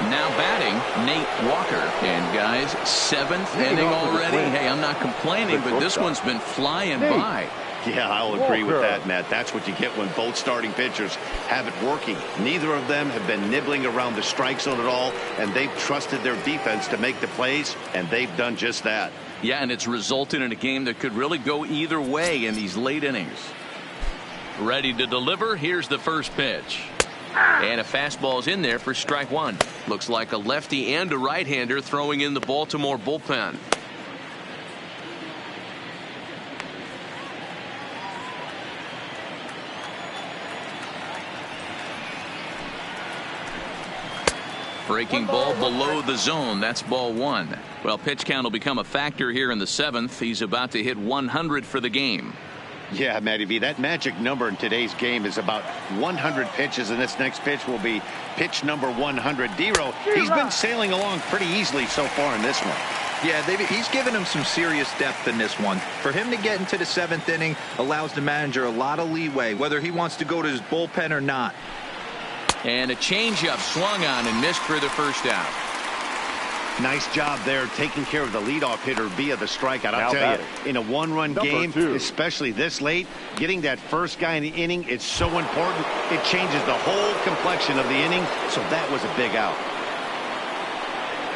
Now batting, Nate Walker. And guys, 7th inning already. Hey, I'm not complaining, but this one's been flying by. Yeah, I'll agree with that, Matt. That's what you get when both starting pitchers have it working. Neither of them have been nibbling around the strike zone at all, and they've trusted their defense to make the plays, and they've done just that. Yeah, and it's resulted in a game that could really go either way in these late innings. Ready to deliver. Here's the first pitch. And a fastball's in there for strike 1. Looks like a lefty and a right-hander throwing in the Baltimore bullpen. Breaking ball below the zone. That's ball 1. Well, pitch count will become a factor here in the 7th. He's about to hit 100 for the game. Yeah, Matty V, that magic number in today's game is about 100 pitches, and this next pitch will be pitch number 100. D-Row, he's been sailing along pretty easily so far in this one. Yeah, he's given him some serious depth in this one. For him to get into the 7th inning allows the manager a lot of leeway, whether he wants to go to his bullpen or not. And a changeup swung on and missed for the first out. Nice job there taking care of the leadoff hitter via the strikeout. I'll tell you, in a one-run game, especially this late, getting that first guy in the inning, it's so important. It changes the whole complexion of the inning, so that was a big out.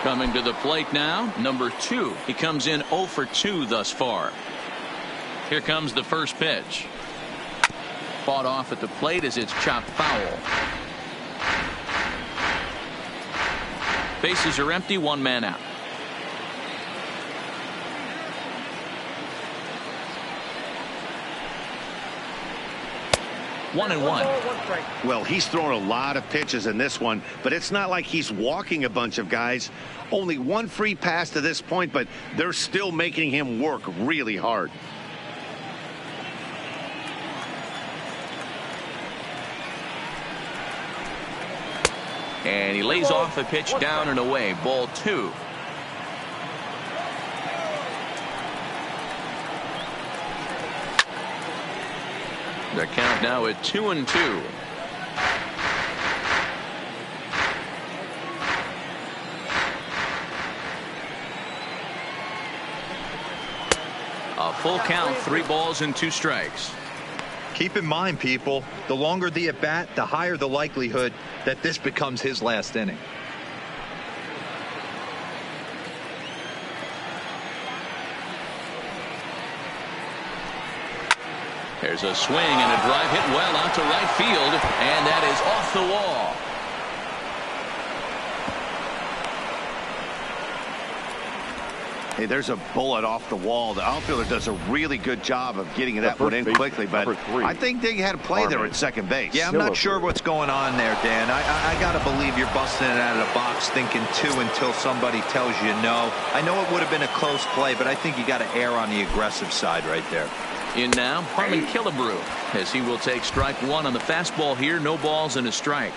Coming to the plate now, number 2. He comes in 0 for 2 thus far. Here comes the first pitch. Fought off at the plate as it's chopped foul. Bases are empty, 1 man out. One and one. Well, he's thrown a lot of pitches in this one, but it's not like he's walking a bunch of guys. Only 1 free pass to this point, but they're still making him work really hard. And he lays off a pitch down and away. Ball 2. The count now at 2-2. A full count, 3 balls and 2 strikes. Keep in mind, people, the longer the at-bat, the higher the likelihood that this becomes his last inning. There's a swing and a drive hit well out to right field, and that is off the wall. Hey, there's a bullet off the wall. The outfielder does a really good job of getting that one in quickly, but I think they had a play there at second base. Yeah, I'm not sure what's going on there, Dan. I got to believe you're busting it out of the box thinking 2 until somebody tells you no. I know it would have been a close play, but I think you got to err on the aggressive side right there. In now, Harmon Killebrew, as he will take strike 1 on the fastball here. No balls and a strike.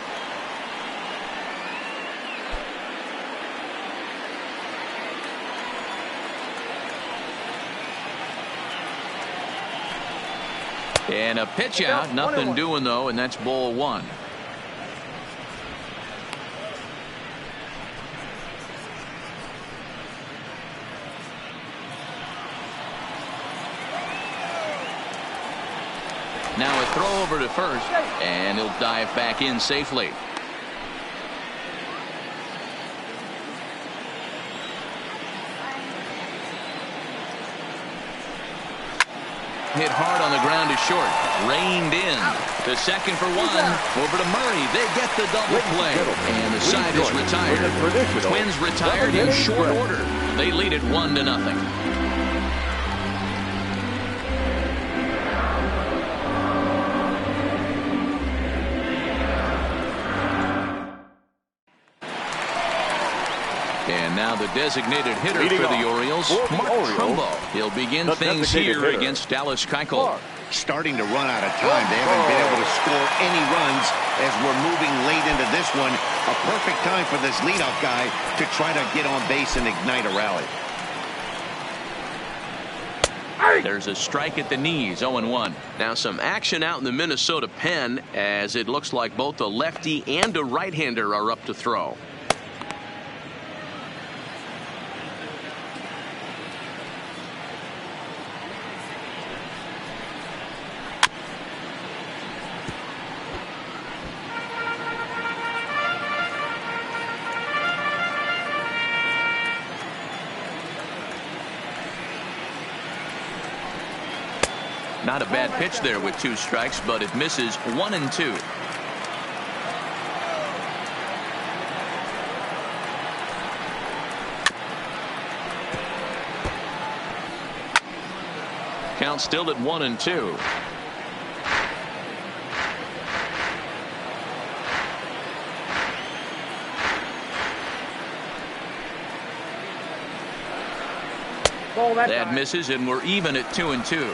And a pitch out, nothing doing though, and that's ball 1. Now a throw over to first, and he'll dive back in safely. Hit hard on the ground to short. Reined in. To second for 1. Over to Murray. They get the double play. And the side is retired. Twins retired in short order. They lead it 1-0. And now the designated hitter for the Orioles, Mark Trumbo. He'll begin things here against Dallas Keuchel. Starting to run out of time. They haven't been able to score any runs as we're moving late into this one. A perfect time for this leadoff guy to try to get on base and ignite a rally. There's a strike at the knees, 0-1. Now some action out in the Minnesota pen, as it looks like both a lefty and a right-hander are up to throw. Not a bad pitch there with 2 strikes, but it misses 1-2. Count still at 1-2. That misses, and we're even at 2-2.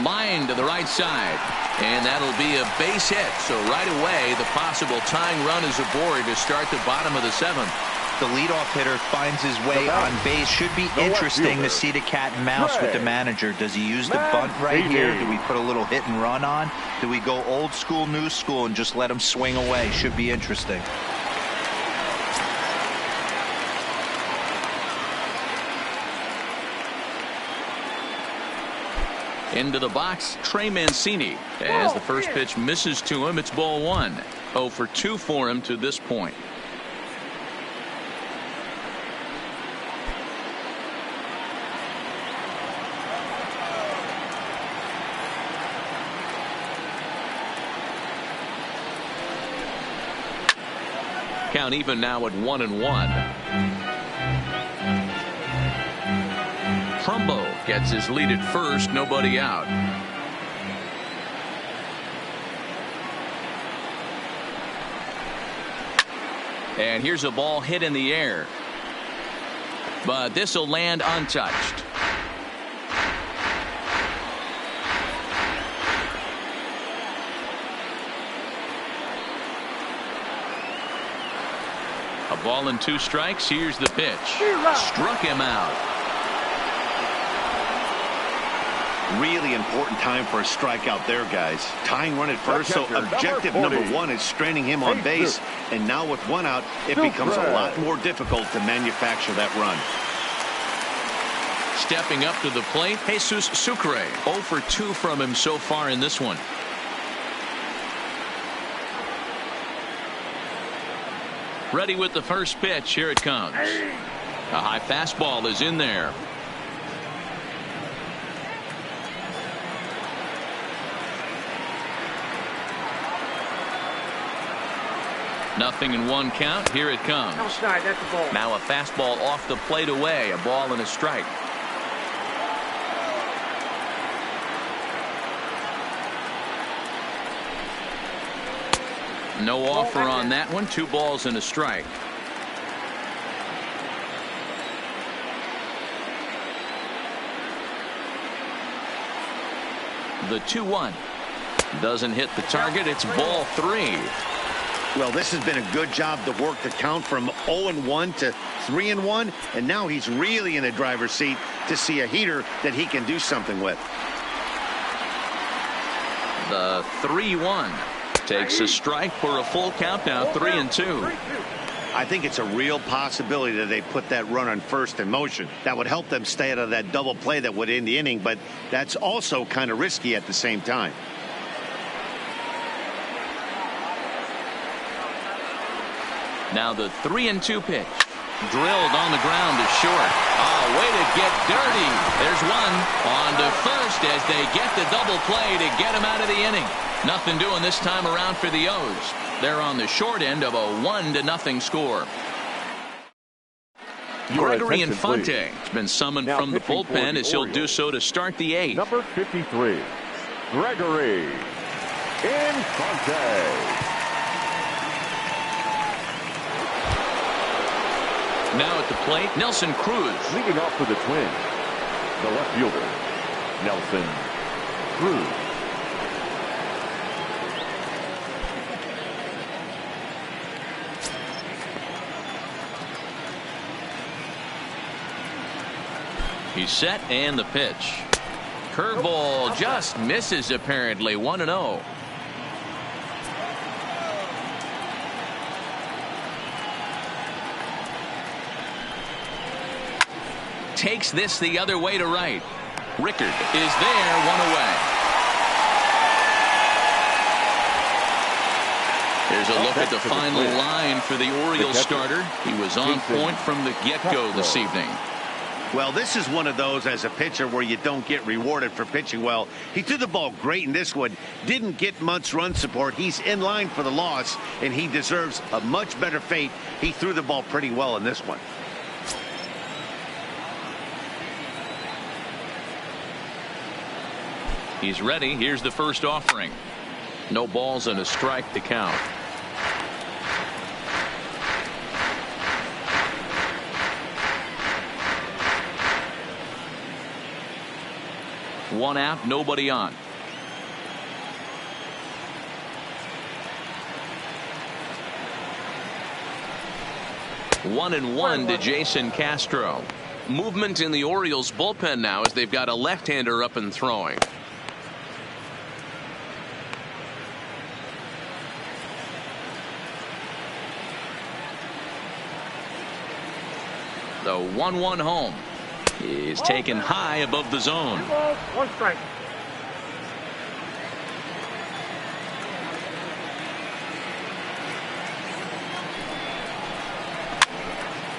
Line to the right side. And that'll be a base hit. So right away, the possible tying run is aboard to start the bottom of the 7th. The leadoff hitter finds his way on base. Should be interesting to see the cat and mouse with the manager. Does he use the bunt right here? Do we put a little hit and run on? Do we go old school, new school, and just let him swing away? Should be interesting. Into the box, Trey Mancini. As the first pitch misses to him, it's ball 1. 0 for 2 for him to this point. Count even now at 1-1. Trumbo gets his lead at first, nobody out. And here's a ball hit in the air. But this will land untouched. A ball and 2 strikes. Here's the pitch. Struck him out. Really important time for a strikeout there, guys. Tying run at first, so objective number 1 is straining him on base. And now with 1 out, it becomes a lot more difficult to manufacture that run. Stepping up to the plate, Jesus Sucre. 0 for 2 from him so far in this one. Ready with the first pitch. Here it comes. A high fastball is in there. Nothing in 1 count. Here it comes. Outside, that's the ball. Now a fastball off the plate away. A ball and a strike. No offer on that one. 2 balls and a strike. The 2-1 doesn't hit the target. It's ball 3. Well, this has been a good job to work the count from 0-1 to 3-1, and now he's really in a driver's seat to see a heater that he can do something with. The 3-1 takes a strike for a full count now. 3-2. I think it's a real possibility that they put that run on first in motion. That would help them stay out of that double play that would end the inning, but that's also kind of risky at the same time. Now the 3-2 pitch. Drilled on the ground to short. Oh, way to get dirty. There's one. On to first as they get the double play to get him out of the inning. Nothing doing this time around for the O's. They're on the short end of a 1-0 score. Gregory Infante has been summoned from the bullpen as he'll do so to start the 8th. Number 53, Gregory Infante. Now at the plate, Nelson Cruz. Leading off for the Twins, the left fielder, Nelson Cruz. He's set and the pitch. Curveball just misses apparently. 1-0. Takes this the other way to right. Rickard is there, 1 away. Here's a look at the final line for the Orioles starter. He was on point from the get-go this evening. Well, this is one of those as a pitcher where you don't get rewarded for pitching well. He threw the ball great in this one. Didn't get much run support. He's in line for the loss, and he deserves a much better fate. He threw the ball pretty well in this one. He's ready. Here's the first offering. No balls and a strike to count. One out, nobody on. 1-1 to Jason Castro. Movement in the Orioles bullpen now as they've got a left-hander up and throwing. The 1-1 home is taken high above the zone. 2 balls, 1 strike.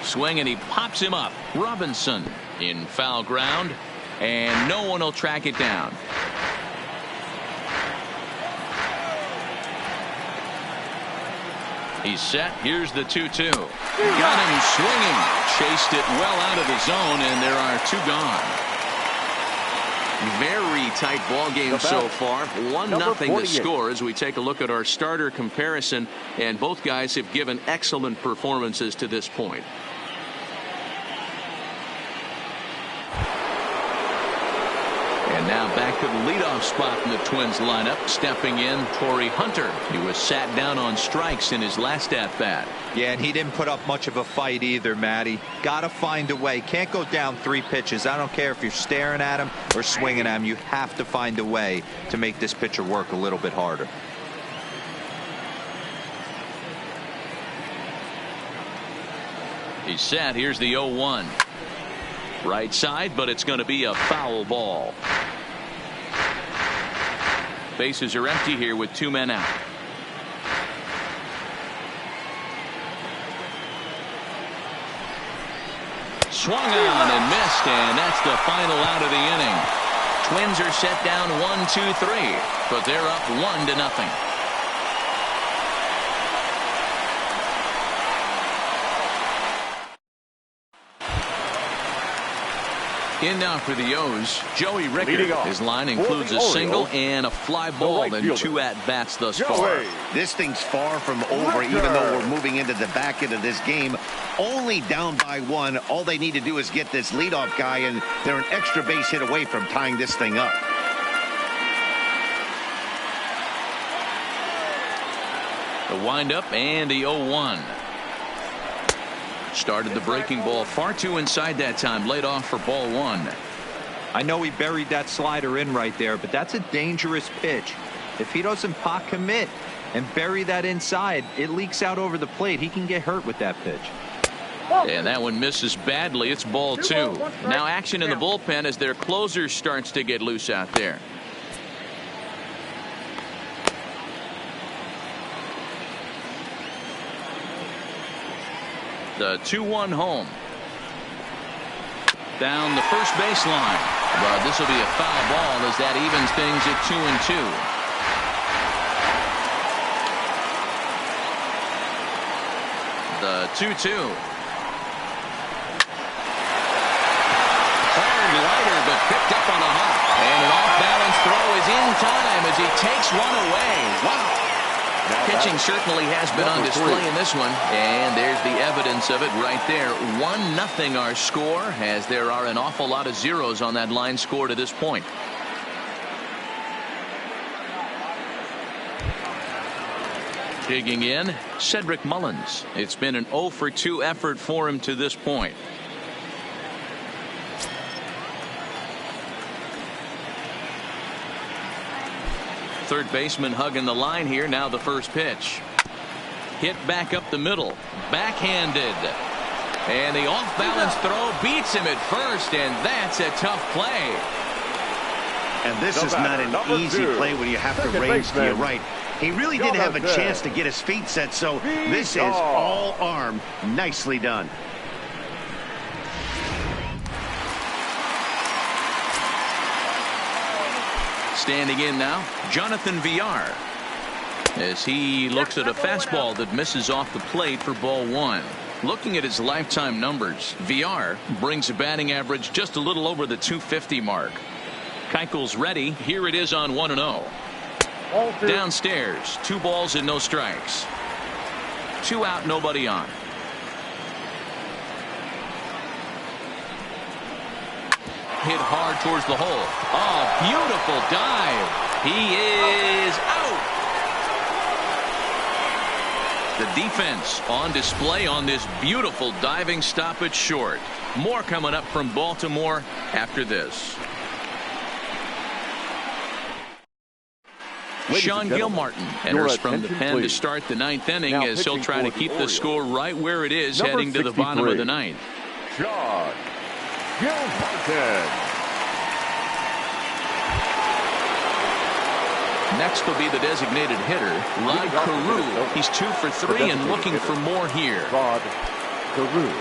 Swing and he pops him up. Robinson in foul ground, and no one will track it down. He's set. Here's the 2-2. Got him swinging. Chased it well out of the zone, and there are 2 gone. Very tight ball game so far. 1-0 the score as we take a look at our starter comparison, and both guys have given excellent performances to this point. And now back to the leadoff spot in the Twins lineup. Stepping in, Torrey Hunter. He was sat down on strikes in his last at-bat. Yeah, and he didn't put up much of a fight either, Matty. Got to find a way. Can't go down 3 pitches. I don't care if you're staring at him or swinging at him. You have to find a way to make this pitcher work a little bit harder. He's set. Here's the 0-1. Right side, but it's going to be a foul ball. Bases are empty here with 2 men out. Swung on and missed, and that's the final out of the inning. Twins are set down 1-2-3, but they're up 1-0. In now for the O's, Joey Rickard. His line includes a single and a fly ball and 2 at-bats thus far. This thing's far from over, even though we're moving into the back end of this game. Only down by 1. All they need to do is get this leadoff guy, and they're an extra base hit away from tying this thing up. The windup and the 0-1. Started the breaking ball far too inside that time. Laid off for ball 1. I know he buried that slider in right there, but that's a dangerous pitch. If he doesn't pot commit and bury that inside, it leaks out over the plate. He can get hurt with that pitch. And that one misses badly. It's ball 2. Now action in the bullpen as their closer starts to get loose out there. The 2-1 home. Down the first baseline. But this will be a foul ball as that evens things at 2-2. The 2-2. Hard lighter, but picked up on a hop. And an off-balance throw is in time as he takes one away. Wow. Pitching certainly has been on display in this one, and there's the evidence of it right there. 1-0 our score, as there are an awful lot of zeros on that line score to this point. Digging in, Cedric Mullins. It's been an 0-for-2 effort for him to this point. Third baseman hugging the line here. Now the first pitch. Hit back up the middle. Backhanded. And the off-balance throw beats him at first, and that's a tough play. And this is not an easy play when you have to range to your right. He really didn't have a chance to get his feet set, so this is all arm. Nicely done. Standing in now, Jonathan Villar, as he looks at a fastball that misses off the plate for ball 1. Looking at his lifetime numbers, Villar brings a batting average just a little over the 250 mark. Keuchel's ready. Here it is on 1-0. Downstairs, 2 balls and no strikes. 2 out, nobody on. hit hard towards the hole. Oh, beautiful dive. He is out. The defense on display on this beautiful diving stoppage short. More coming up from Baltimore after this. Sean Gilmartin enters from the pen to start the ninth inning as he'll try to keep the score right where it is heading to the bottom of the ninth. Sean Gilmartin. Next will be the designated hitter, Rod Carew. He's 2 for 3 and looking for more here. Rod Carew.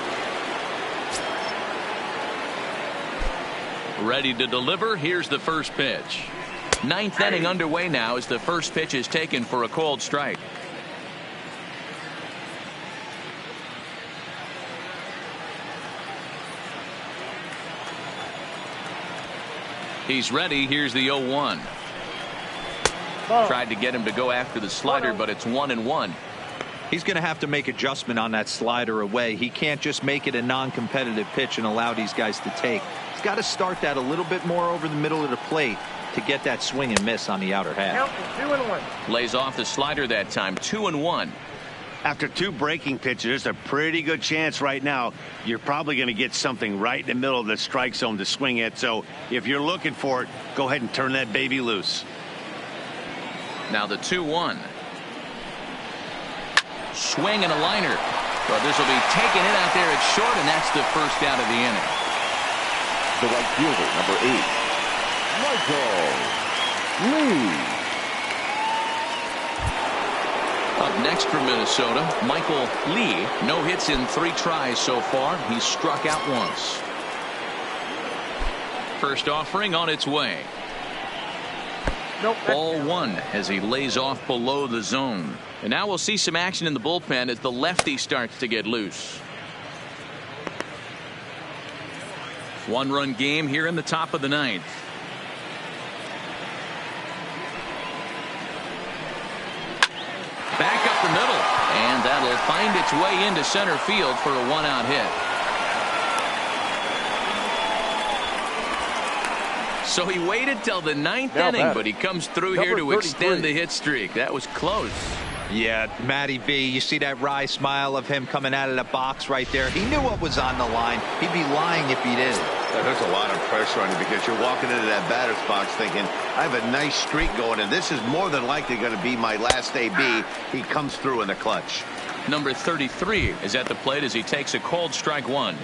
Ready to deliver. Here's the first pitch. Ninth inning underway now as the first pitch is taken for a called strike. He's ready. Here's the 0-1. Tried to get him to go after the slider, but it's 1-1. He's going to have to make adjustment on that slider away. He can't just make it a non-competitive pitch and allow these guys to take. He's got to start that a little bit more over the middle of the plate to get that swing and miss on the outer half. 2-1. Lays off the slider that time. 2-1. After 2 breaking pitches, there's a pretty good chance right now you're probably going to get something right in the middle of the strike zone to swing at. So if you're looking for it, go ahead and turn that baby loose. Now the 2-1. Swing and a liner. But this will be taking it out there at short, and that's the first out of the inning. The right fielder, number 8. Michael Lee. Up next for Minnesota, Michael Lee. No hits in 3 tries so far. He's struck out once. First offering on its way. Nope. Ball 1 as he lays off below the zone. And now we'll see some action in the bullpen as the lefty starts to get loose. 1-run game here in the top of the ninth. Back up the middle, and that'll find its way into center field for a 1-out hit. So he waited till the ninth inning, but he comes through here to extend the hit streak. That was close. Yeah, Matty B, you see that wry smile of him coming out of the box right there. He knew what was on the line. He'd be lying if he didn't. There's a lot of pressure on you because you're walking into that batter's box thinking, I have a nice streak going, and this is more than likely going to be my last AB. He comes through in the clutch. Number 33 is at the plate as he takes a called strike 1.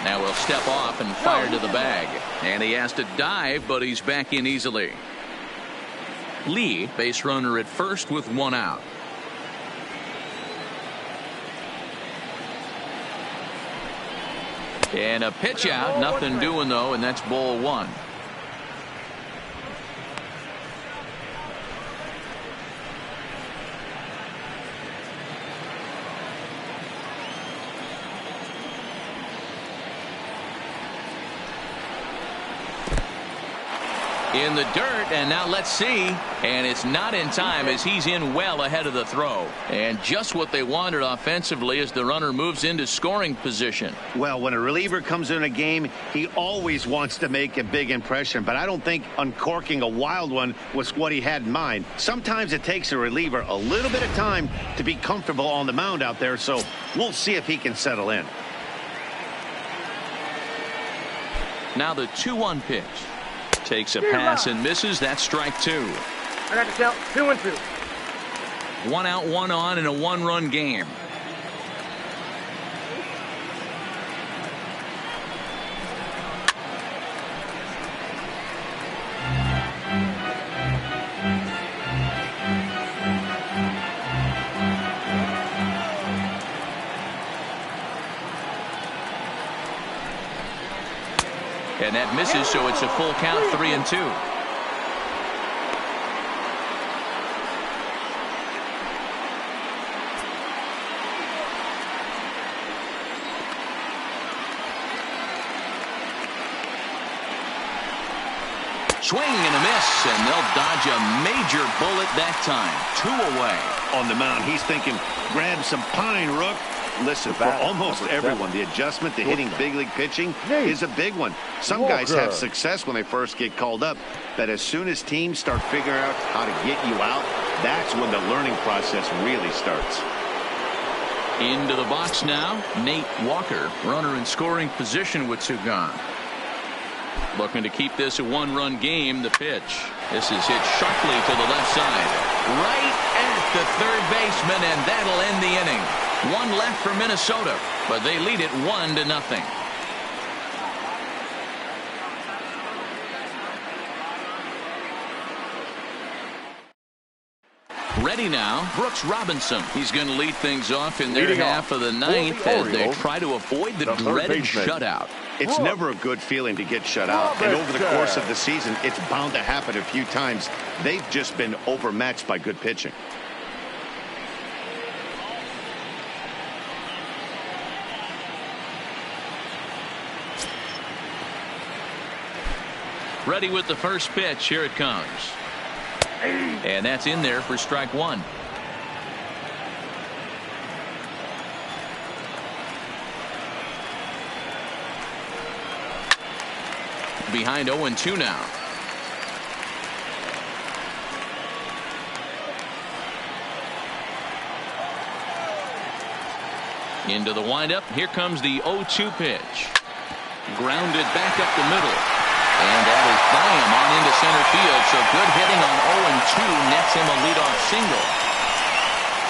Now he'll step off and fire to the bag. And he has to dive, but he's back in easily. Lee, base runner at first with 1 out. And a pitch out. Nothing doing, though, and that's ball 1. In the dirt, and now let's see. And it's not in time as he's in well ahead of the throw. And just what they wanted offensively as the runner moves into scoring position. Well, when a reliever comes in a game, he always wants to make a big impression, but I don't think uncorking a wild one was what he had in mind. Sometimes it takes a reliever a little bit of time to be comfortable on the mound out there, so we'll see if he can settle in. Now the 2-1 pitch. Takes a pass and misses. That's strike 2. I got to count 2-2. 1 out, 1 on in a 1-run game. And that misses, so it's a full count, 3-2. swing and a miss, and they'll dodge a major bullet that time. 2 away. On the mound, he's thinking, grab some pine, Rook. Listen, for almost everyone, the adjustment to hitting big league pitching is a big one. Some guys have success when they first get called up, but as soon as teams start figuring out how to get you out, that's when the learning process really starts. Into the box now, Nate Walker, runner in scoring position with 2 gone. Looking to keep this a 1-run game. The pitch. This is hit sharply to the left side. Right at the third baseman, and that'll end the inning. 1 left for Minnesota, but they lead it 1-0. Ready now, Brooks Robinson. He's going to lead things off in their half of the ninth as they try to avoid the dreaded shutout. It's never a good feeling to get shut out, and over the course of the season, it's bound to happen a few times. They've just been overmatched by good pitching. Ready with the first pitch. Here it comes. And that's in there for strike 1. Behind 0-2 now. Into the windup. Here comes the 0-2 pitch. Grounded back up the middle. And that is by him on into center field. So good hitting on 0-2 nets him a leadoff single.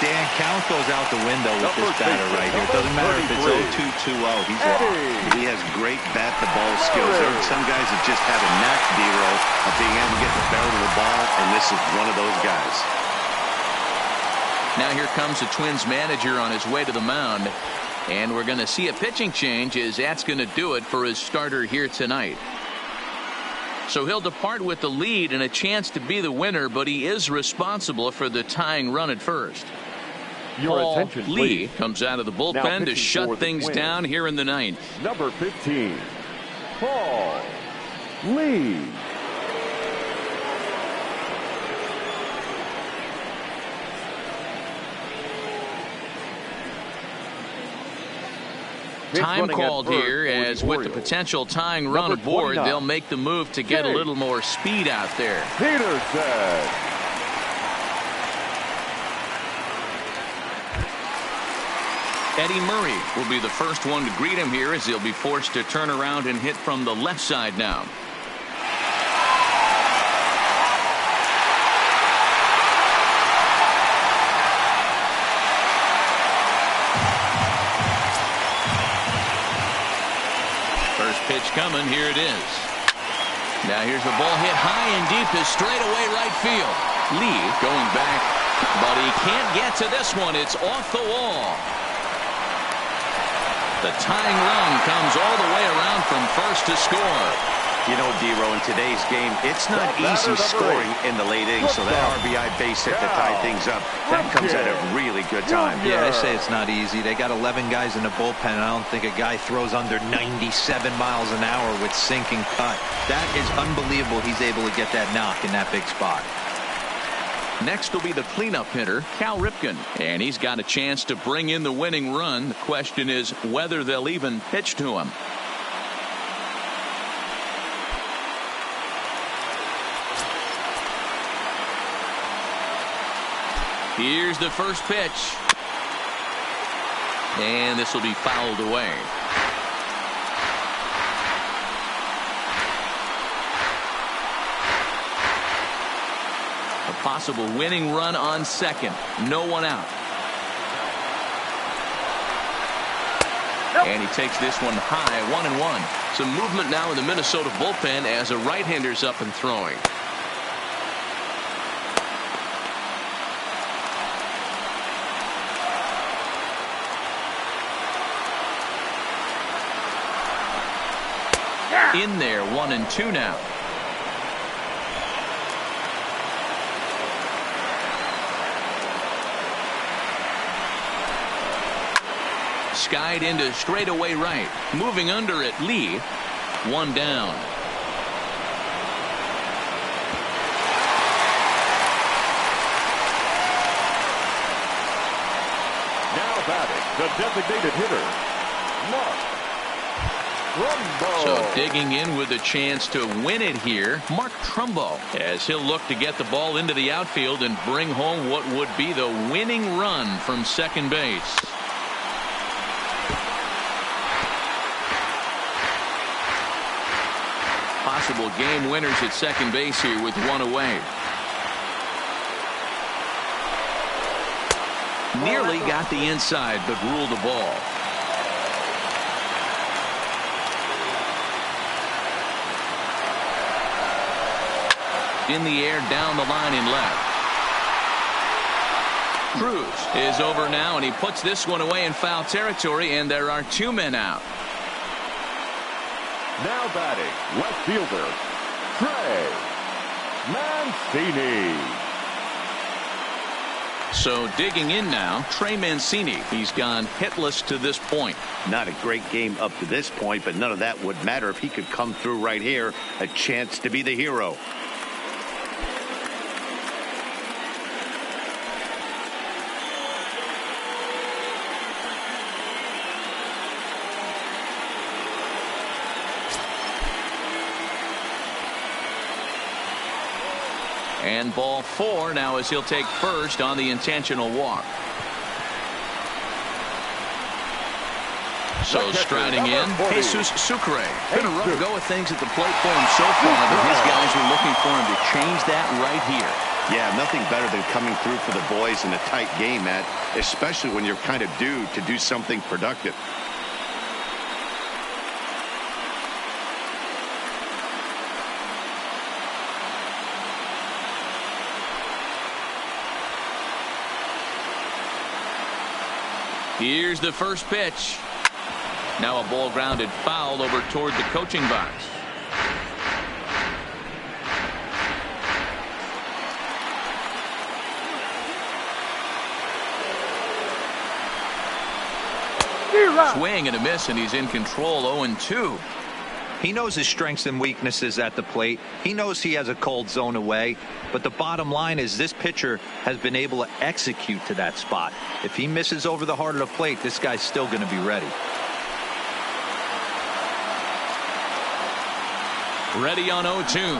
Dan, count goes out the window with this batter right here. It doesn't matter if it's 0-2, 2-0. He's locked. He has great bat-to-ball skills. There are some guys that just have a knack, D-Row, of being able to get the barrel of the ball, and this is one of those guys. Now here comes the Twins manager on his way to the mound. And we're going to see a pitching change as that's going to do it for his starter here tonight. So he'll depart with the lead and a chance to be the winner, but he is responsible for the tying run at first. Paul Lee comes out of the bullpen to shut things down here in the ninth. Number 15, Paul Lee. Time called here, as with the potential tying run aboard, they'll make the move to get a little more speed out there. Peterson. Eddie Murray will be the first one to greet him here as he'll be forced to turn around and hit from the left side now. Pitch coming. Here it is. Now here's the ball hit high and deep to straightaway right field. Lee going back, but he can't get to this one. It's off the wall. The tying run comes all the way around from first to score. You know, D-Row, in today's game, it's not easy scoring in the late innings, so that RBI base hit to tie things up, that comes at a really good time. Yeah, I say it's not easy. They got 11 guys in the bullpen, and I don't think a guy throws under 97 miles an hour with sinking cut. That is unbelievable. He's able to get that knock in that big spot. Next will be the cleanup hitter, Cal Ripken, and he's got a chance to bring in the winning run. The question is whether they'll even pitch to him. Here's the first pitch. And this will be fouled away. A possible winning run on second. No one out. And he takes this one high, 1-1. Some movement now in the Minnesota bullpen as a right-hander's up and throwing. In there, 1-2 now. Skied into straightaway right. Moving under it, Lee. One down. batting, the designated hitter, Mark Trumbo. So digging in with a chance to win it here, Mark Trumbo, as he'll look to get the ball into the outfield and bring home what would be the winning run from second base. Possible game winners at second base here with one away. Nearly got the inside, but ruled the ball. In the air, down the line in left. Cruz is over now, and he puts this one away in foul territory, and there are two men out. Now batting, left fielder, Trey Mancini. So digging in now, Trey Mancini. He's gone hitless to this point. Not a great game up to this point, but none of that would matter if he could come through right here. A chance to be the hero. And ball four now as he'll take first on the intentional walk. So striding in, Jesus Sucre. Been a rough go of things at the plate for him so far, but his guys are looking for him to change that right here. Yeah, nothing better than coming through for the boys in a tight game, Matt, especially when you're kind of due to do something productive. Here's the first pitch. Now a ball grounded foul over toward the coaching box. Swing and a miss, and he's in control. 0-2. He knows his strengths and weaknesses at the plate. He knows he has a cold zone away. But the bottom line is this pitcher has been able to execute to that spot. If he misses over the heart of the plate, this guy's still going to be ready. Ready on 0-2.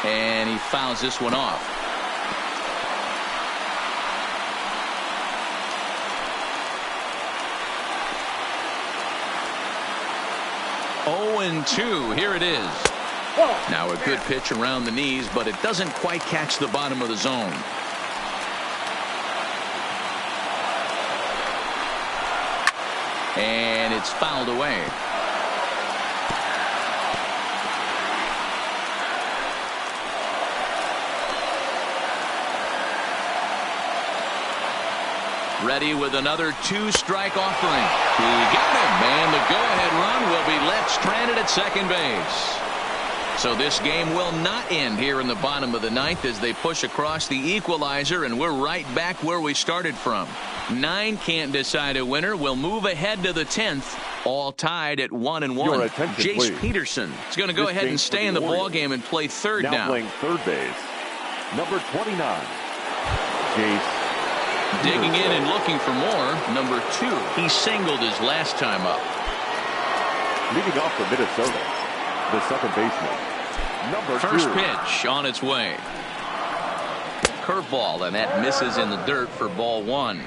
And he fouls this one off. And 2. Here it is. Now a good pitch around the knees, but it doesn't quite catch the bottom of the zone. And it's fouled away. Ready with another two-strike offering. He got him, and the go-ahead run will be left stranded at second base. So this game will not end here in the bottom of the ninth as they push across the equalizer, and we're right back where we started from. 9 can't decide a winner. We'll move ahead to the 10th, all tied at 1-1. Jace please. Peterson is going to go ahead and stay in the ball game and play third now. Playing third base, number 29, Jace. Digging in and looking for more, number 2. He singled his last time up. Leading off for Minnesota, the second baseman, number 2. First pitch on its way. Curveball, and that misses in the dirt for ball 1.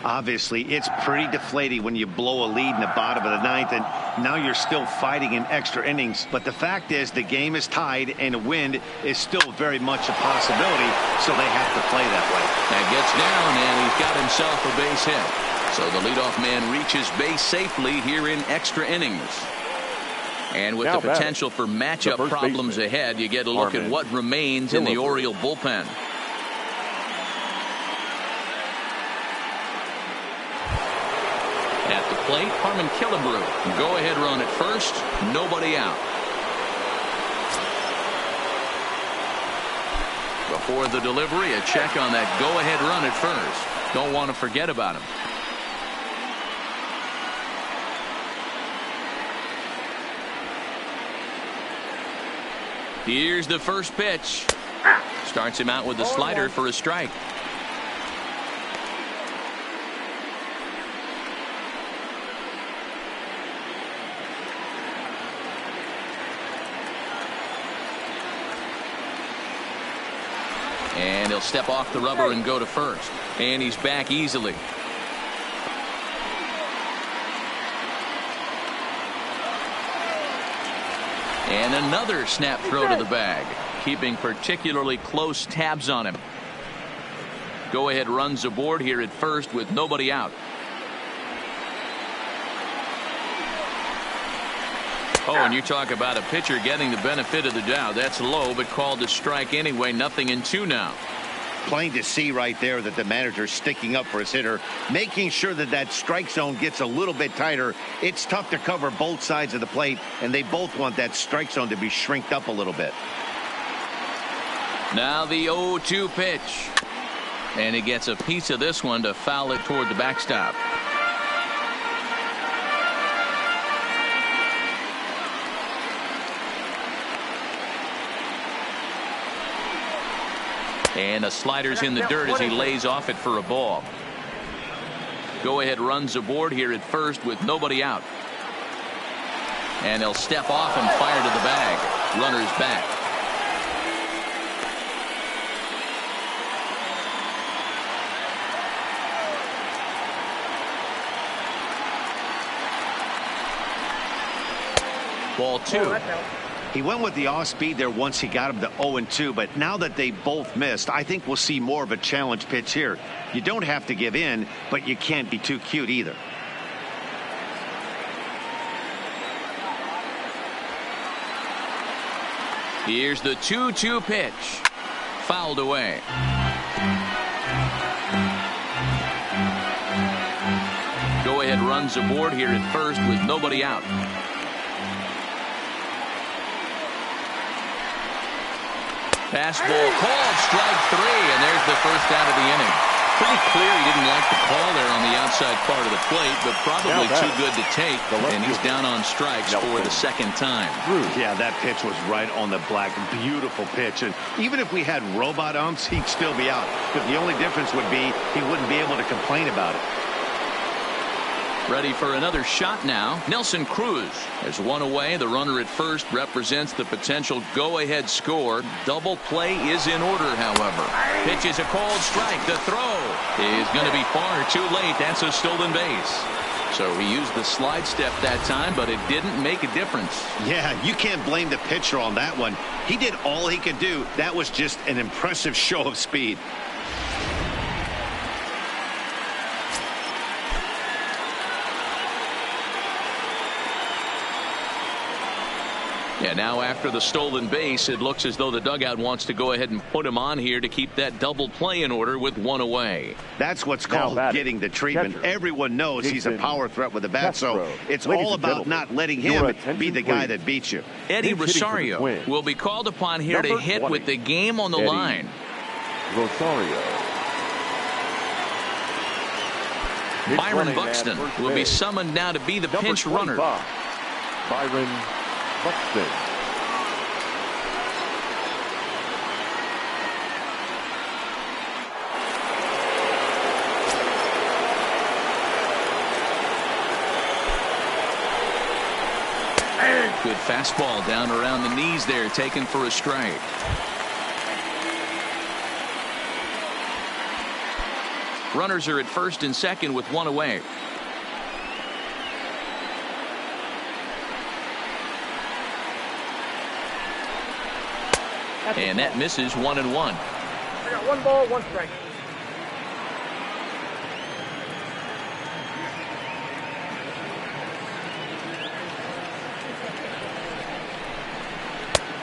Obviously, it's pretty deflating when you blow a lead in the bottom of the ninth, and now you're still fighting in extra innings. But the fact is, the game is tied, and a win is still very much a possibility, so they have to play that way. That gets down, and he's got himself a base hit. So the leadoff man reaches base safely here in extra innings. And with now the potential for matchup problems ahead, you get a look at what remains in the Oriole bullpen. At the plate, Harmon Killebrew. Go ahead run at first. Nobody out. Before the delivery, a check on that go ahead run at first. Don't want to forget about him. Here's the first pitch. Starts him out with the slider for a strike. And he'll step off the rubber and go to first. And he's back easily. And another snap throw to the bag, keeping particularly close tabs on him. Go ahead runs aboard here at first with nobody out. Oh, and you talk about a pitcher getting the benefit of the doubt. That's low, but called a strike anyway. 0-2 now. Plain to see right there that the manager's sticking up for his hitter, making sure that that strike zone gets a little bit tighter. It's tough to cover both sides of the plate, and they both want that strike zone to be shrinked up a little bit. Now the 0-2 pitch. And he gets a piece of this one to foul it toward the backstop. And the slider's in the dirt as he lays off it for a ball. Go ahead runs aboard here at first with nobody out. And he'll step off and fire to the bag. Runner's back. Ball 2. He went with the off speed there once he got him to 0-2, but now that they both missed, I think we'll see more of a challenge pitch here. You don't have to give in, but you can't be too cute either. Here's the 2-2 pitch. Fouled away. Go ahead runs aboard here at first with nobody out. Fastball called, strike 3, and there's the first out of the inning. Pretty clear he didn't like the call there on the outside part of the plate, but probably too good to take, and he's down on strikes for the second time. Yeah, that pitch was right on the black. Beautiful pitch, and even if we had robot umps, he'd still be out. But the only difference would be he wouldn't be able to complain about it. Ready for another shot now. Nelson Cruz has one away. The runner at first represents the potential go-ahead score. Double play is in order, however. Pitch is a called strike. The throw is going to be far too late. That's a stolen base. So he used the slide step that time, but it didn't make a difference. Yeah, you can't blame the pitcher on that one. He did all he could do. That was just an impressive show of speed. Yeah, now after the stolen base, it looks as though the dugout wants to go ahead and put him on here to keep that double play in order with one away. That's what's called getting the treatment. Catcher. Everyone knows he's a power threat with the bat, so it's all about not letting him be the guy that beats you. Eddie Rosario will be called upon here to hit 20. With the game on the line. Rosario. Byron Buxton will be summoned now to be the pinch runner. Byron Buxton. Good fastball down around the knees there, taken for a strike. Runners are at first and second with one away. And that misses 1-1. I got 1 ball, 1 strike.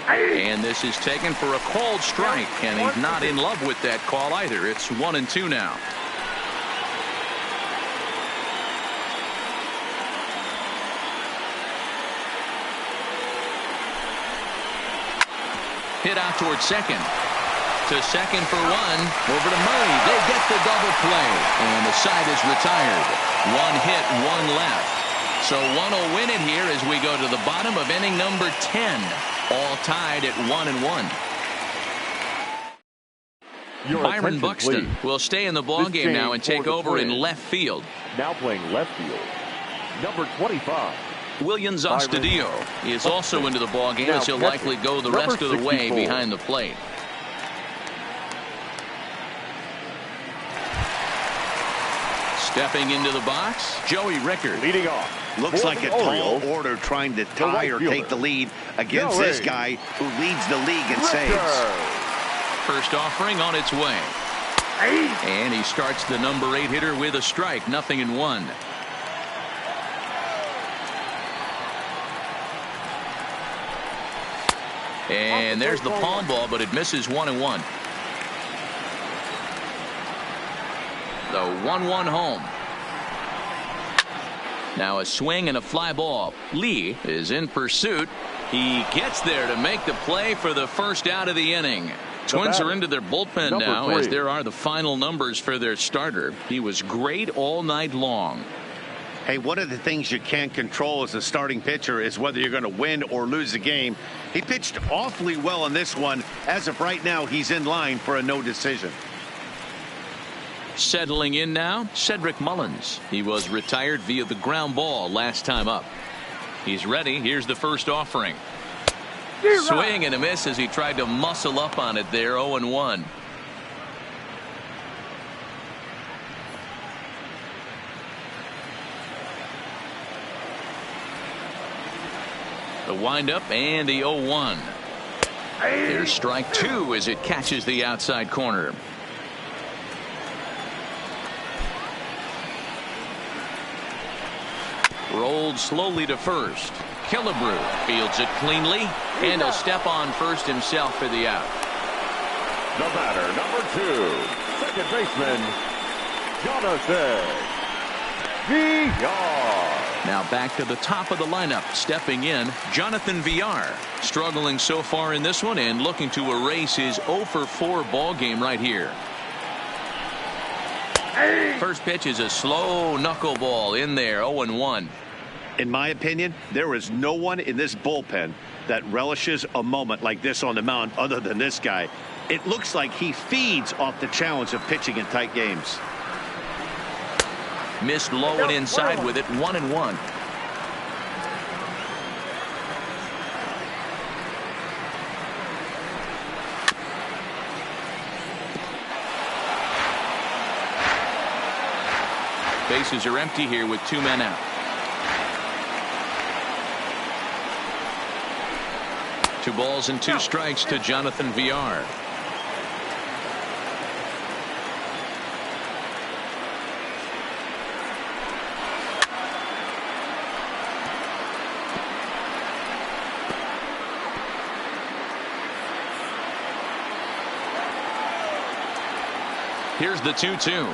And this is taken for a called strike, and he's not in love with that call either. It's 1-2 now. Hit out towards second. To second for 1. Over to Murray. They get the double play. And the side is retired. 1 hit, 1 left. So one will win it here as we go to the bottom of inning number 10. All tied at 1-1. Byron Buxton will stay in the ballgame now and take over in left field. Now playing left field, number 25. Williams Astudillo is also into the ballgame as he'll likely go the rest of the way behind the plate. Stepping into the box, Joey Rickard. Leading off. Looks like a tall Orioles, order trying to tie or take the lead against Joey this guy who leads the league in saves. First offering on its way. And he starts the number 8 hitter with a strike. 0-1. And there's the palm ball, but it misses 1-1. The 1-1 home. Now a swing and a fly ball. Lee is in pursuit. He gets there to make the play for the first out of the inning. Twins are into their bullpen now, as there are the final numbers for their starter. He was great all night long. Hey, one of the things you can't control as a starting pitcher is whether you're going to win or lose a game. He pitched awfully well in this one. As of right now, he's in line for a no decision. Settling in now, Cedric Mullins. He was retired via the ground ball last time up. He's ready. Here's the first offering. Swing and a miss as he tried to muscle up on it there. 0-1. The windup and the 0-1. Here's strike 2 as it catches the outside corner. Rolled slowly to first. Killebrew fields it cleanly, and he'll step on first himself for the out. The batter, number 2, second baseman, Jonathan Villar. Now back to the top of the lineup. Stepping in, Jonathan Villar. Struggling so far in this one and looking to erase his 0-for-4 ball game right here. First pitch is a slow knuckleball in there. 0-1. In my opinion, there is no one in this bullpen that relishes a moment like this on the mound other than this guy. It looks like he feeds off the challenge of pitching in tight games. Missed low and inside with it. 1-1. Bases are empty here with 2 men out. 2 balls and 2 strikes to Jonathan Villar. Here's the 2-2.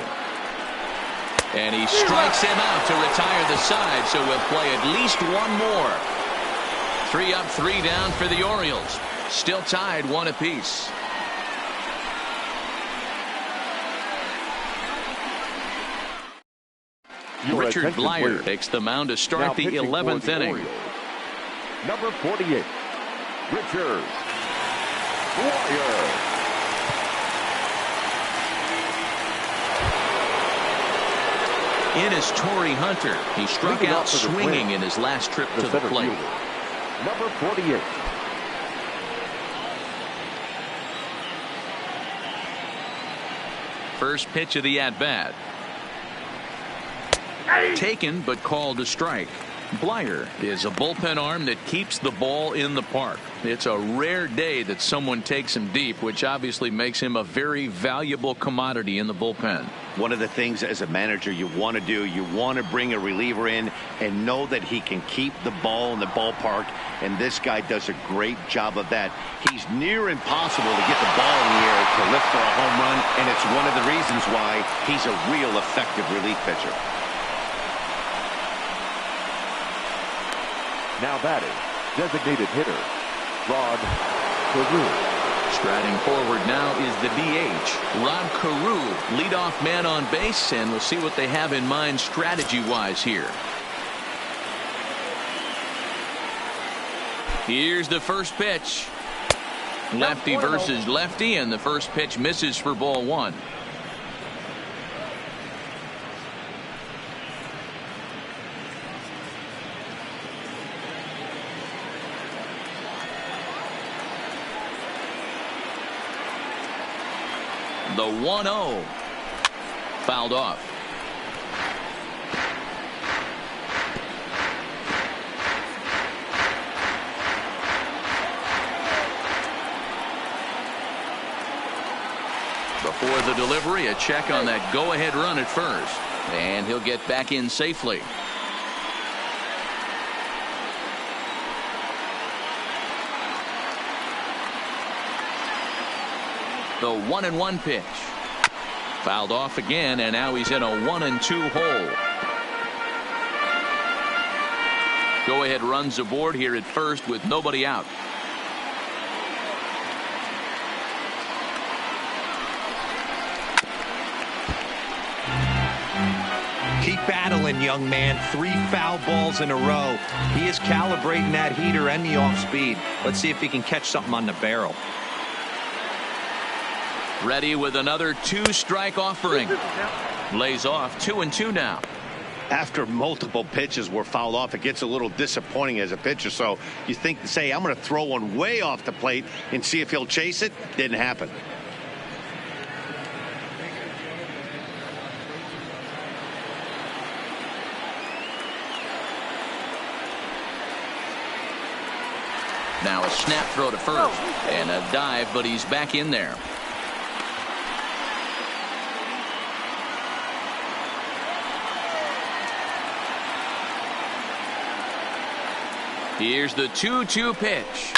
And he strikes him out to retire the side, so we'll play at least one more. 3 up, 3 down for the Orioles. Still tied 1 apiece. Richard Blyer takes the mound to start the 11th inning. Orioles, number 48, Richard Blyer. In is Torrey Hunter. He struck out swinging in his last trip to the plate. Number 48. First pitch of the at-bat. Taken but called a strike. Blyer is a bullpen arm that keeps the ball in the park. It's a rare day that someone takes him deep, which obviously makes him a very valuable commodity in the bullpen. One of the things as a manager you want to do, you want to bring a reliever in and know that he can keep the ball in the ballpark, and this guy does a great job of that. He's near impossible to get the ball in the air to lift for a home run, and it's one of the reasons why he's a real effective relief pitcher. Now batting, designated hitter, Rod Carew. Striding forward now is the DH, Rod Carew, leadoff man on base, and we'll see what they have in mind strategy-wise here. Here's the first pitch. Lefty versus lefty, and the first pitch misses for ball 1. The 1-0 fouled off. For the delivery, a check on that go-ahead run at first. And he'll get back in safely. The 1-1 pitch. Fouled off again, and now he's in a 1-2 hole. Go-ahead runs aboard here at first with nobody out. Keep battling, young man. 3 foul balls in a row. He is calibrating that heater and the off speed. Let's see if he can catch something on the barrel. Ready with another 2-strike offering. Lays off 2-2 now. After multiple pitches were fouled off, it gets a little disappointing as a pitcher. So you think, say, I'm going to throw one way off the plate and see if he'll chase it. Didn't happen. Now a snap throw to first and a dive, but he's back in there. Here's the 2-2 pitch.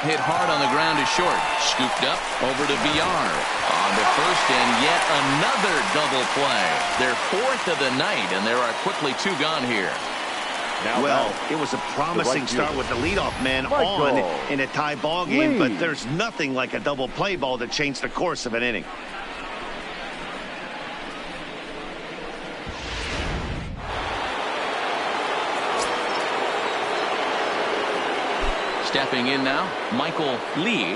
Hit hard on the ground to short. Scooped up over to VR. On to first, and yet another double play. Their 4th of the night, and there are quickly 2 gone here. Now, well, it was a promising start with the leadoff man on in a tie ball game, but there's nothing like a double play ball to change the course of an inning. Stepping in now, Michael Lee.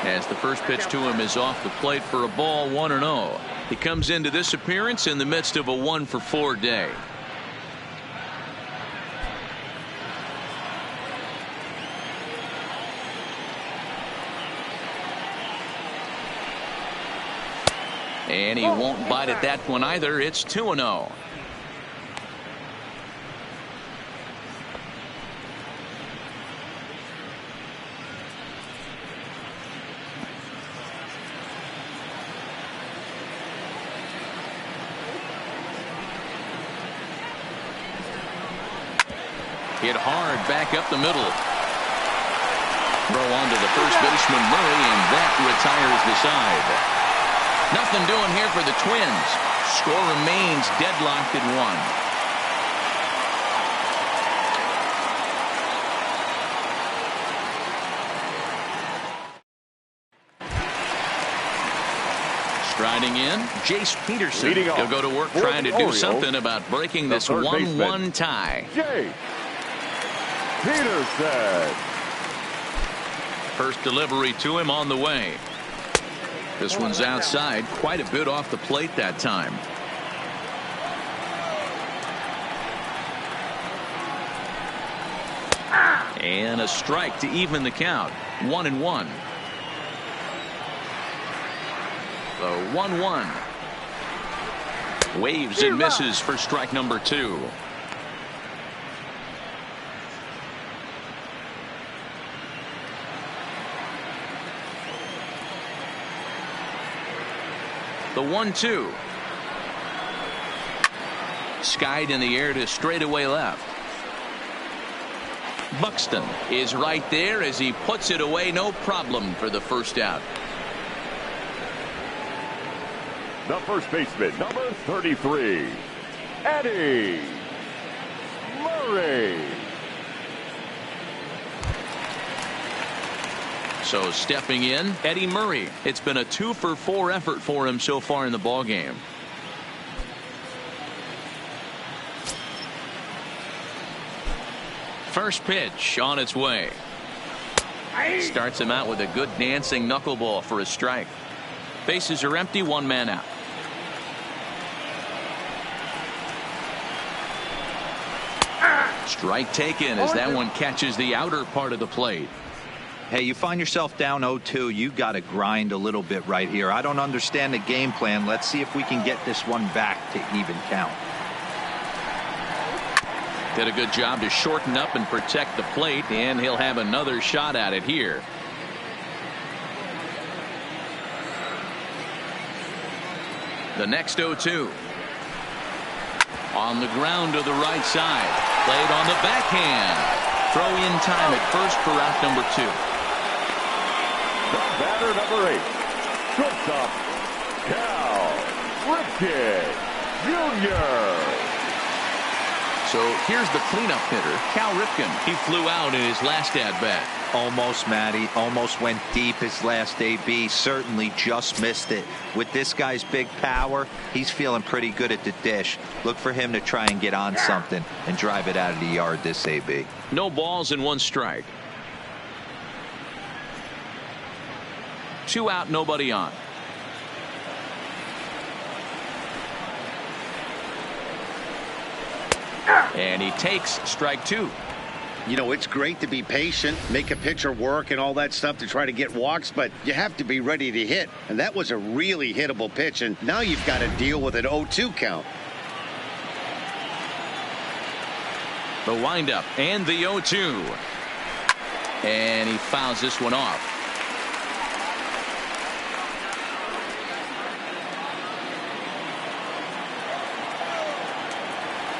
As the first pitch to him is off the plate for a ball, 1-0. He comes into this appearance in the midst of a 1-for-4 day. And he won't bite at that one either. It's 2-0. Hit hard back up the middle. Throw on to the first baseman Murray, and that retires the side. Nothing doing here for the Twins. Score remains deadlocked at 1. Striding in, Jace Peterson. He'll go to work trying to do something about breaking this 1-1 tie. Jace Peterson. First delivery to him on the way. This one's outside, quite a bit off the plate that time. And a strike to even the count. 1-1. The 1-1. Waves and misses for strike number 2. The 1-2. Skied in the air to straightaway left. Buxton is right there as he puts it away. No problem for the first out. The first baseman, number 33, Eddie Murray. So stepping in, Eddie Murray. It's been a 2-for-4 effort for him so far in the ballgame. First pitch on its way. Starts him out with a good dancing knuckleball for a strike. Bases are empty, 1 man out. Strike taken as that one catches the outer part of the plate. Hey, you find yourself down 0-2. You got to grind a little bit right here. I don't understand the game plan. Let's see if we can get this one back to even count. Did a good job to shorten up and protect the plate, and he'll have another shot at it here. The next 0-2. On the ground to the right side. Played on the backhand. Throw in time at first for out number 2. The batter, number 8. Shortstop, Cal Ripken Jr. So here's the cleanup hitter, Cal Ripken. He flew out in his last at-bat. Almost, Matty. Almost went deep his last AB. Certainly just missed it. With this guy's big power, he's feeling pretty good at the dish. Look for him to try and get on something and drive it out of the yard this AB. No balls and 1 strike. 2 out, nobody on. And he takes strike 2. You know, it's great to be patient, make a pitcher work and all that stuff to try to get walks, but you have to be ready to hit. And that was a really hittable pitch, and now you've got to deal with an 0-2 count. The windup and the 0-2. And he fouls this one off.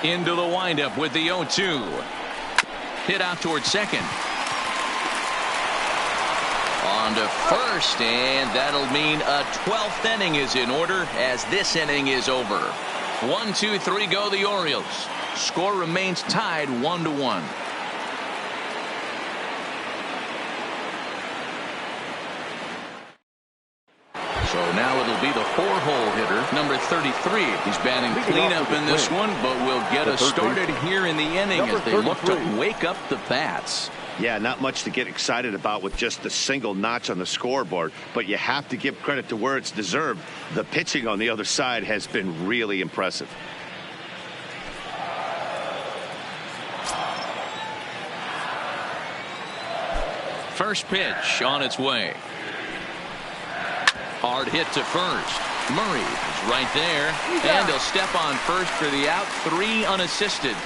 Into the windup with the 0-2. Hit out towards second. On to first, and that'll mean a 12th inning is in order as this inning is over. 1, 2, 3 go the Orioles. Score remains tied 1-1. So now it'll be the 4-hole hitter, number 33. He's batting cleanup in this one, but will get us started here in the inning as they look to wake up the bats. Yeah, not much to get excited about with just a single notch on the scoreboard, but you have to give credit to where it's deserved. The pitching on the other side has been really impressive. First pitch on its way. Hard hit to first. Murray is right there, and he'll step on first for the out. 3 unassisted.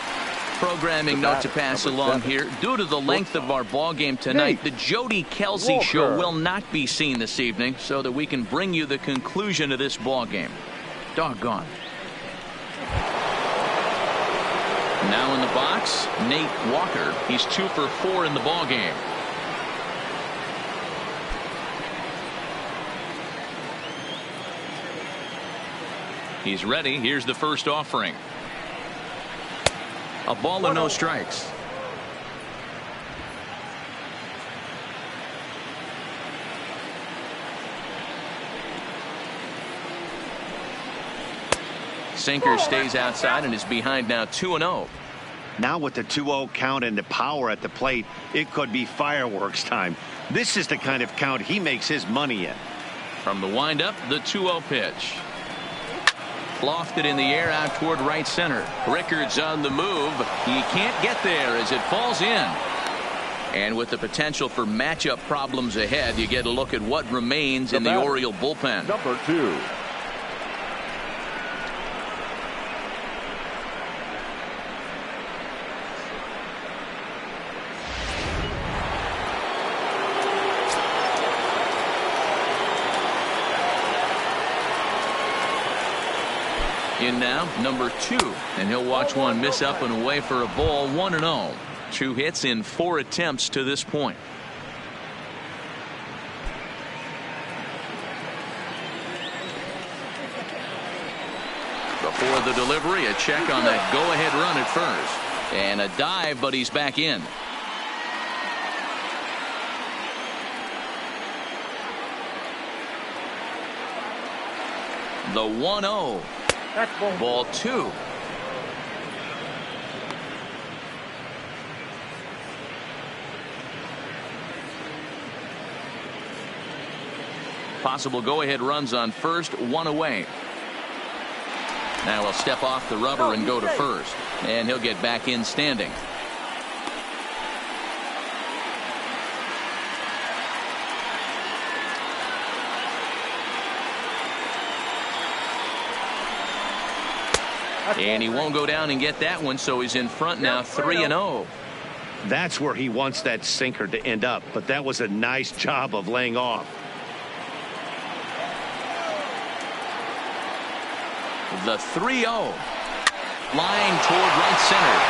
Programming note to pass along here. Due to the length of our ball game tonight, the Jody Kelsey show will not be seen this evening, so that we can bring you the conclusion of this ball game. Doggone. Now in the box, Nate Walker. He's 2 for 4 in the ball game. He's ready. Here's the first offering. A ball and no strikes. Sinker stays outside and is behind now 2-0. Now with the 2-0 count and the power at the plate, it could be fireworks time. This is the kind of count he makes his money in. From the windup, the 2-0 pitch. Lofted in the air out toward right center. Rickard's on the move. He can't get there as it falls in. And with the potential for matchup problems ahead, you get a look at what remains in the Oriole bullpen. Number 2. In now, number 2, and he'll watch one miss up and away for a ball. 1-0. 2 hits in 4 attempts to this point. Before the delivery, a check on that go-ahead run at first. And a dive, but he's back in. The 1-0. Ball 2. Possible go-ahead runs on first, 1 away. Now he'll step off the rubber and go to first, and he'll get back in standing. And he won't go down and get that one, so he's in front now 3-0. That's where he wants that sinker to end up, but that was a nice job of laying off. The 3-0. Line toward right center.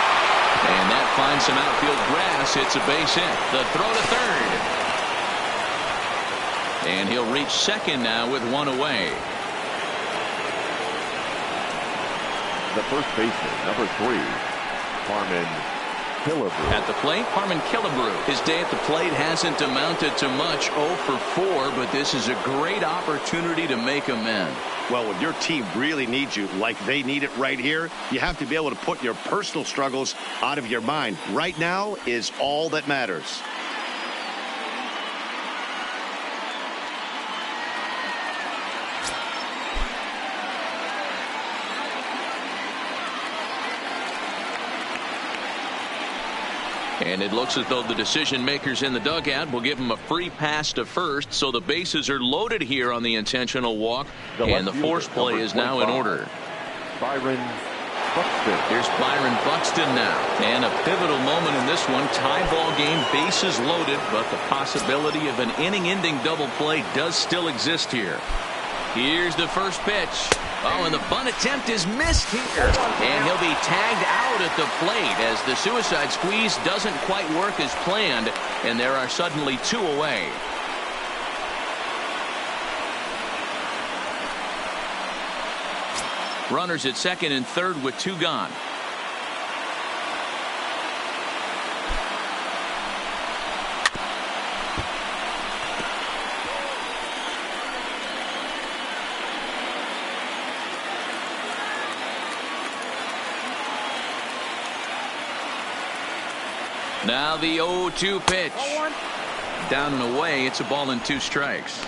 And that finds some outfield grass. It's a base hit. The throw to third. And he'll reach second now with one away. The first baseman, number 3, Harmon Killebrew. At the plate, Harmon Killebrew. His day at the plate hasn't amounted to much, 0 for 4, but this is a great opportunity to make amends. Well, when your team really needs you, like they need it right here, you have to be able to put your personal struggles out of your mind. Right now is all that matters. And it looks as though the decision makers in the dugout will give him a free pass to first, so the bases are loaded here on the intentional walk, and the force play is now in order. Byron Buxton. Here's Byron Buxton now, and a pivotal moment in this one. Tie ball game, bases loaded, but the possibility of an inning-ending double play does still exist here. Here's the first pitch. Oh, and the bunt attempt is missed here. And he'll be tagged out at the plate as the suicide squeeze doesn't quite work as planned, and there are suddenly 2 away. Runners at second and third with 2 gone. Now the 0-2 pitch. Down and away. It's a ball and 2 strikes.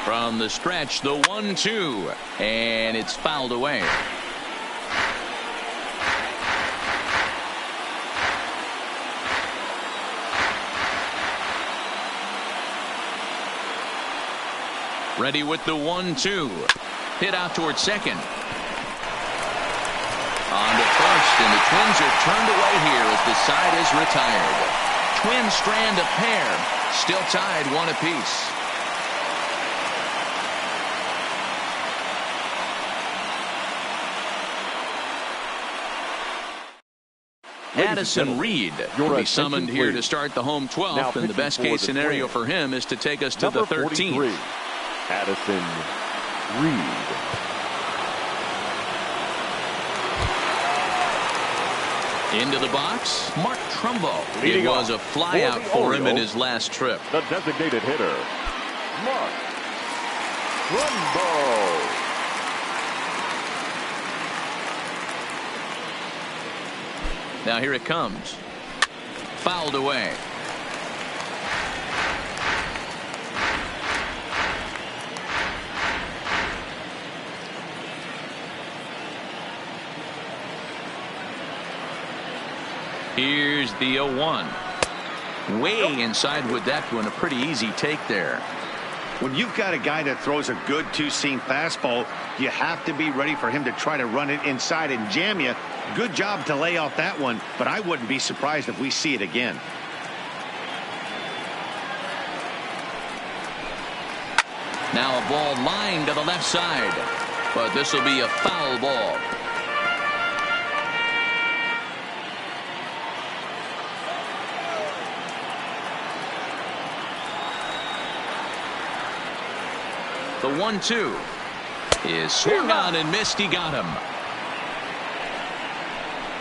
From the stretch, the 1-2, and it's fouled away. Ready with the 1-2. Hit out towards second. On to first, and the Twins are turned away here as the side is retired. Twins strand a pair. Still tied 1 apiece. Addison Reed will be summoned here to start the home 12th, and the best case scenario for him is to take us to the 13th. Addison Reed. Into the box, Mark Trumbo. It was a flyout for him in his last trip. The designated hitter, Mark Trumbo. Now here it comes. Fouled away. Here's the 0-1. Way inside with that one. A pretty easy take there. When you've got a guy that throws a good 2-seam fastball, you have to be ready for him to try to run it inside and jam you. Good job to lay off that one, but I wouldn't be surprised if we see it again. Now a ball lined to the left side, but this will be a foul ball. The 1-2 is swung on and missed. He got him.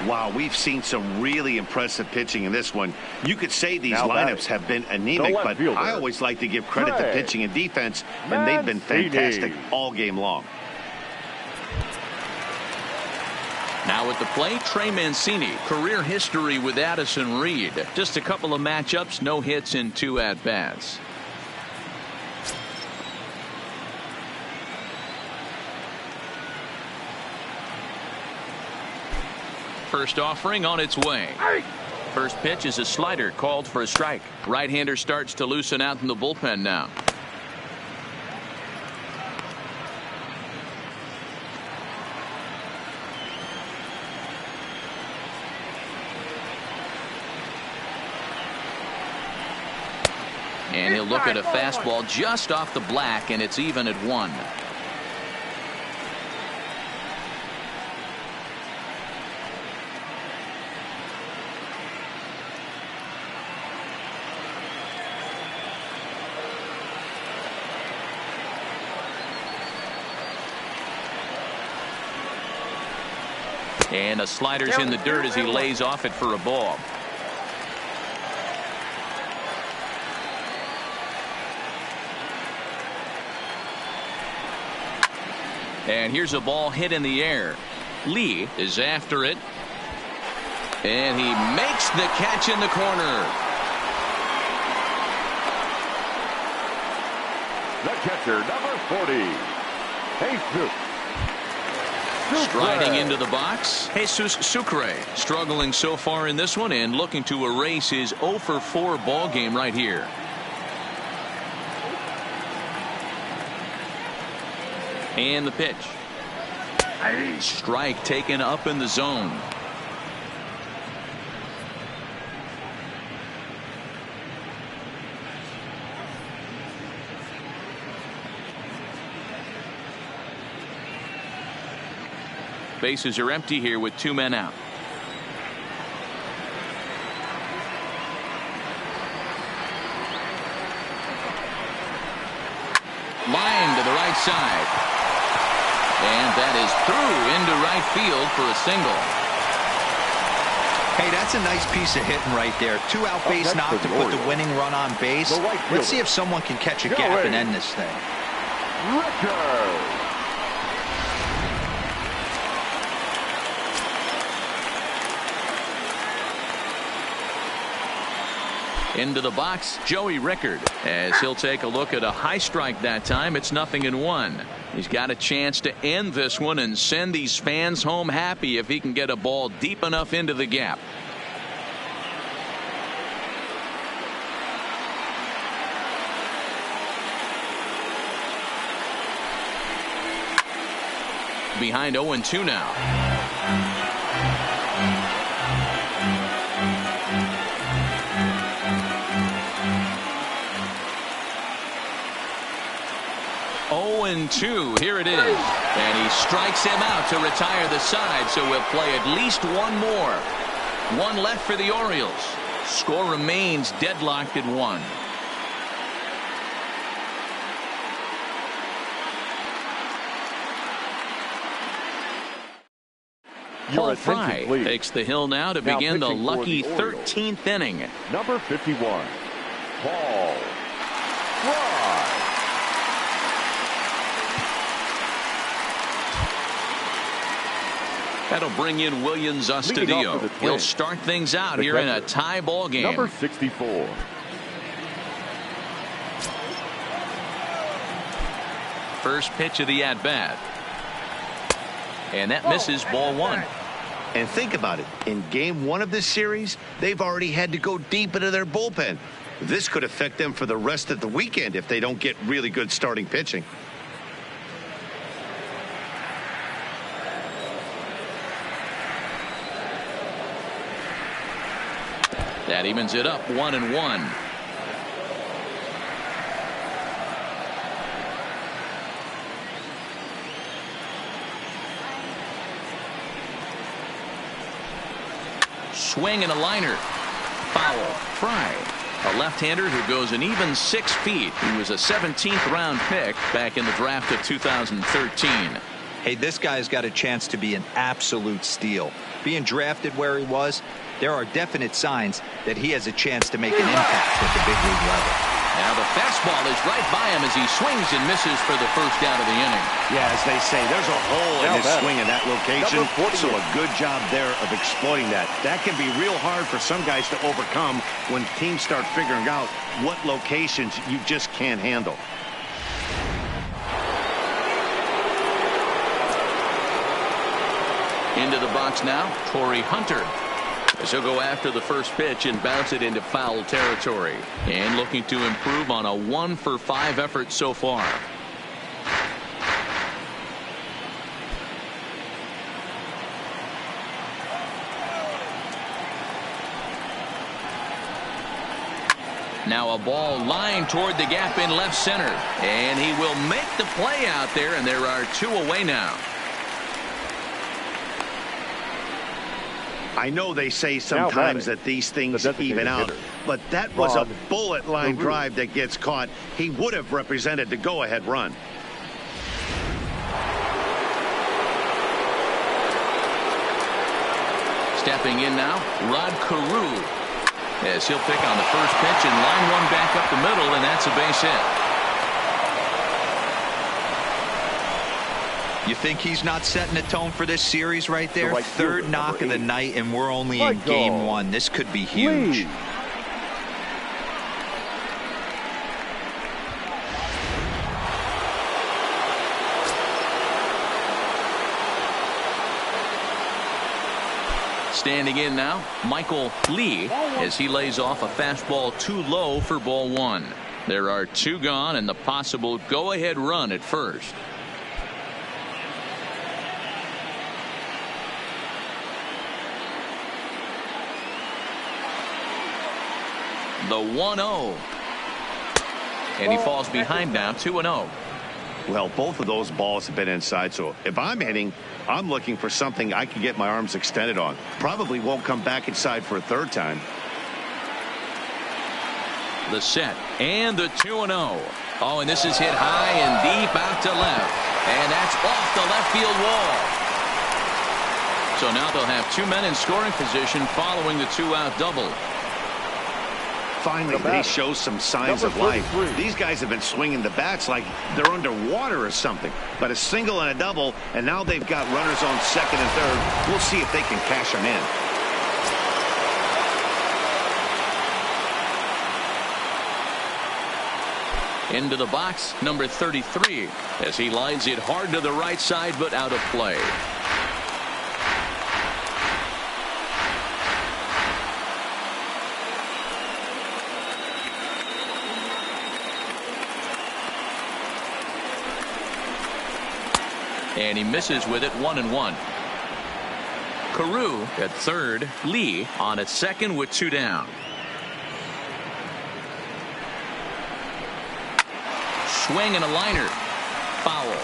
Wow, we've seen some really impressive pitching in this one. You could say these lineups have been anemic, but I always like to give credit to pitching and defense, and they've been fantastic all game long. Now at the plate, Trey Mancini. Career history with Addison Reed. Just a couple of matchups, no hits in 2 at-bats. First offering on its way. First pitch is a slider called for a strike. Right-hander starts to loosen out in the bullpen now. And he'll look at a fastball just off the black, and it's even at 1. And a slider's in the dirt as he lays off it for a ball. And here's a ball hit in the air. Lee is after it. And he makes the catch in the corner. The catcher, number 40, Jesus. Striding into the box, Jesus Sucre, struggling so far in this one and looking to erase his 0 for 4 ball game right here. And the pitch. Strike taken up in the zone. Bases are empty here with 2 men out. Line to the right side. And that is through into right field for a single. Hey, that's a nice piece of hitting right there. 2-out base knock to put the winning run on base. Let's see if someone can catch a gap and end this thing. Richard. Into the box, Joey Rickard, as he'll take a look at a high strike that time. It's 0-1. He's got a chance to end this one and send these fans home happy if he can get a ball deep enough into the gap. Behind 0-2 now. 0-2. Here it is. And he strikes him out to retire the side, so we'll play at least one more. 1 left for the Orioles. Score remains deadlocked at 1. Paul Fry takes the hill now to begin the lucky 13th inning. Number 51, Paul Fry. That'll bring in Williams Astudillo. He'll start things out here in a tie ball game. Number 64. First pitch of the at-bat. And that misses ball 1. And think about it. In game 1 of this series, they've already had to go deep into their bullpen. This could affect them for the rest of the weekend if they don't get really good starting pitching. That evens it up 1-1. Swing and a liner. Foul. Fry, a left-hander who goes an even 6 feet. He was a 17th round pick back in the draft of 2013. Hey, this guy's got a chance to be an absolute steal. Being drafted where he was, there are definite signs that he has a chance to make an impact at the big league level. Now the fastball is right by him as he swings and misses for the first out of the inning. Yeah, as they say, there's a hole in his swing in that location, so a good job there of exploiting that. That can be real hard for some guys to overcome when teams start figuring out what locations you just can't handle. Into the box now, Torrey Hunter. As he'll go after the first pitch and bounce it into foul territory. And looking to improve on a 1 for 5 effort so far. Now a ball lined toward the gap in left center. And he will make the play out there, and there are 2 away now. I know they say sometimes that these things even out, but that was a bullet line drive that gets caught. He would have represented the go-ahead run. Stepping in now, Rod Carew, as he'll pick on the first pitch and line one back up the middle, and that's a base hit. You think he's not setting the tone for this series right there? Third knock of the night, and we're only in game 1. This could be huge. Standing in now, Michael Lee, as he lays off a fastball too low for ball 1. There are 2 gone and the possible go-ahead run at first. The 1-0. And he falls behind now, 2-0. Well, both of those balls have been inside, so if I'm hitting, I'm looking for something I can get my arms extended on. Probably won't come back inside for a third time. The set and the 2-0. Oh, and this is hit high and deep out to left. And that's off the left field wall. So now they'll have 2 men in scoring position following the 2-out double. Finally, he shows some signs of life. These guys have been swinging the bats like they're underwater or something. But a single and a double, and now they've got runners on second and third. We'll see if they can cash them in. Into the box, number 33, as he lines it hard to the right side, but out of play. And he misses with it, 1-1. Carew at third, Lee on at second with 2 down. Swing and a liner. Foul.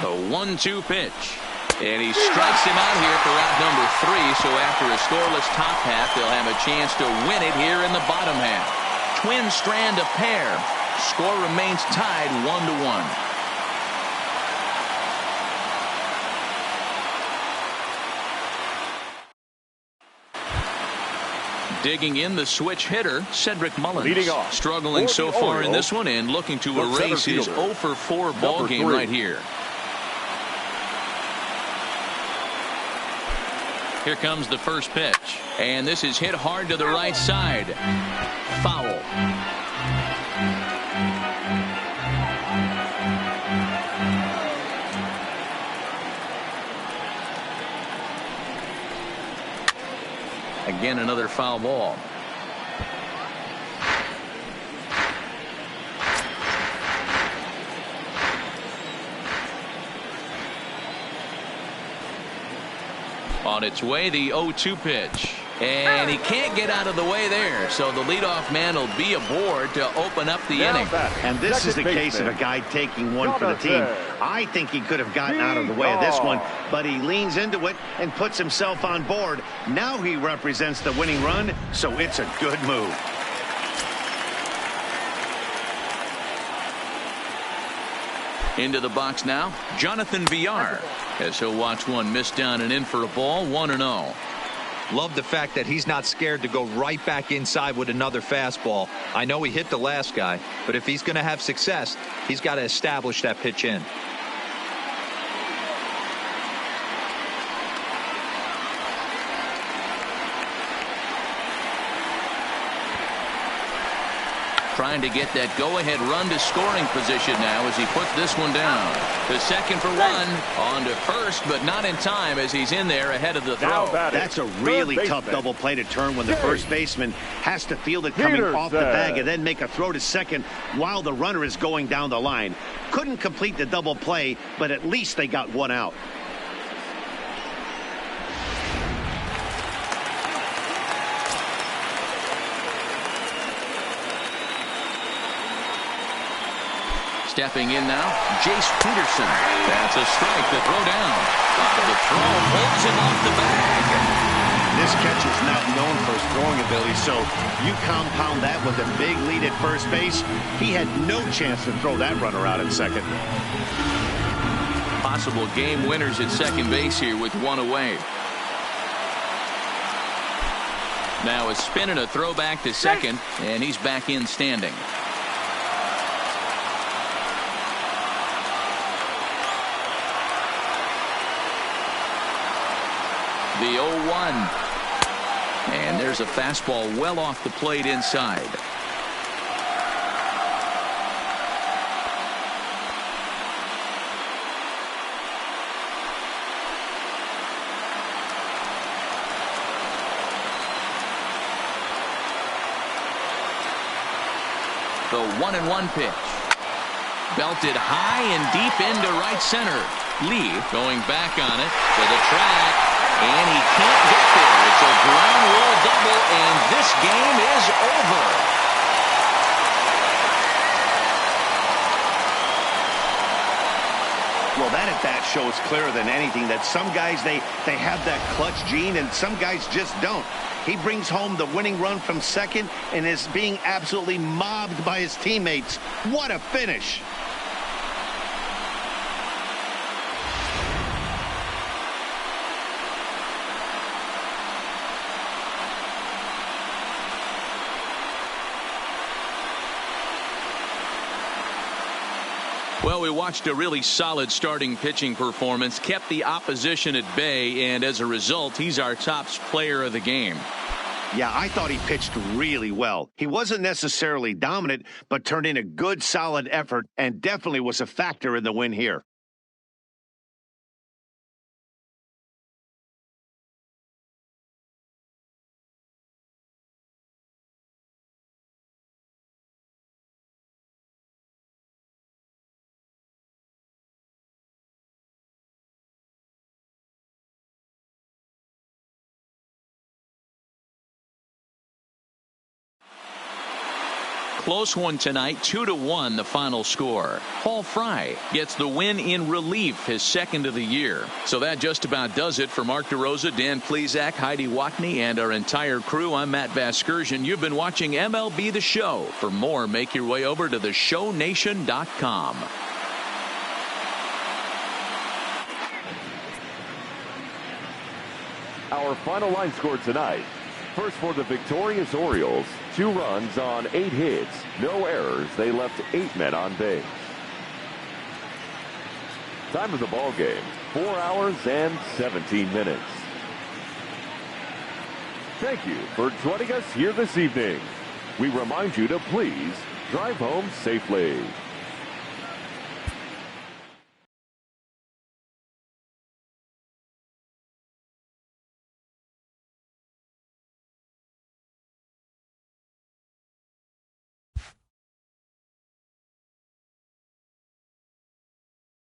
The 1-2 pitch. And he strikes him out here for out number 3. So after a scoreless top half, they'll have a chance to win it here in the bottom half. Twins strand a pair. Score remains tied 1-1. Digging in the switch hitter, Cedric Mullins. Leading off, struggling so far in this one and looking to erase his 0-for-4 ball game right here. Here comes the first pitch. And this is hit hard to the right side. Foul. Again, another foul ball. On its way, the 0-2 pitch. And he can't get out of the way there. So the leadoff man will be aboard to open up the inning. And this is the case of a guy taking one for the team. I think he could have gotten out of the way of this one, but he leans into it and puts himself on board. Now he represents the winning run, so it's a good move. Into the box now, Jonathan Villar, as he'll watch one miss down and in for a ball, 1-0. Love the fact that he's not scared to go right back inside with another fastball. I know he hit the last guy, but if he's going to have success, he's got to establish that pitch in. Trying to get that go-ahead run to scoring position now as he puts this one down. The second for one. On to first, but not in time as he's in there ahead of the throw. That's a really tough double play to turn when the first baseman has to field it coming off the bag and then make a throw to second while the runner is going down the line. Couldn't complete the double play, but at least they got one out. Stepping in now, Jace Peterson. That's a strike to throw down. The throw pulls him off the bag. This catcher's not known for his throwing ability, so you compound that with a big lead at first base. He had no chance to throw that runner out at second. Possible game winners at second base here with one away. Now a spin and a throw back to second, and he's back in standing. The 0-1. And there's a fastball well off the plate inside. The 1-1 pitch. Belted high and deep into right center. Lee going back on it to the track. And he can't get there. It's a ground rule double, and this game is over. Well, that at bat shows clearer than anything that some guys, they have that clutch gene, and some guys just don't. He brings home the winning run from second and is being absolutely mobbed by his teammates. What a finish. Well, we watched a really solid starting pitching performance, kept the opposition at bay, and as a result, he's our top player of the game. Yeah, I thought he pitched really well. He wasn't necessarily dominant, but turned in a good, solid effort and definitely was a factor in the win here. Close one tonight, 2-1 the final score. Paul Fry gets the win in relief, his second of the year. So that just about does it for Mark DeRosa, Dan Plesac, Heidi Watney, and our entire crew. I'm Matt Vasgersian. You've been watching MLB The Show. For more, make your way over to theshownation.com. Our final line score tonight. First for the victorious Orioles, 2 runs on 8 hits, no errors. They left 8 men on base. Time of the ball game, 4 hours and 17 minutes. Thank you for joining us here this evening. We remind you to please drive home safely.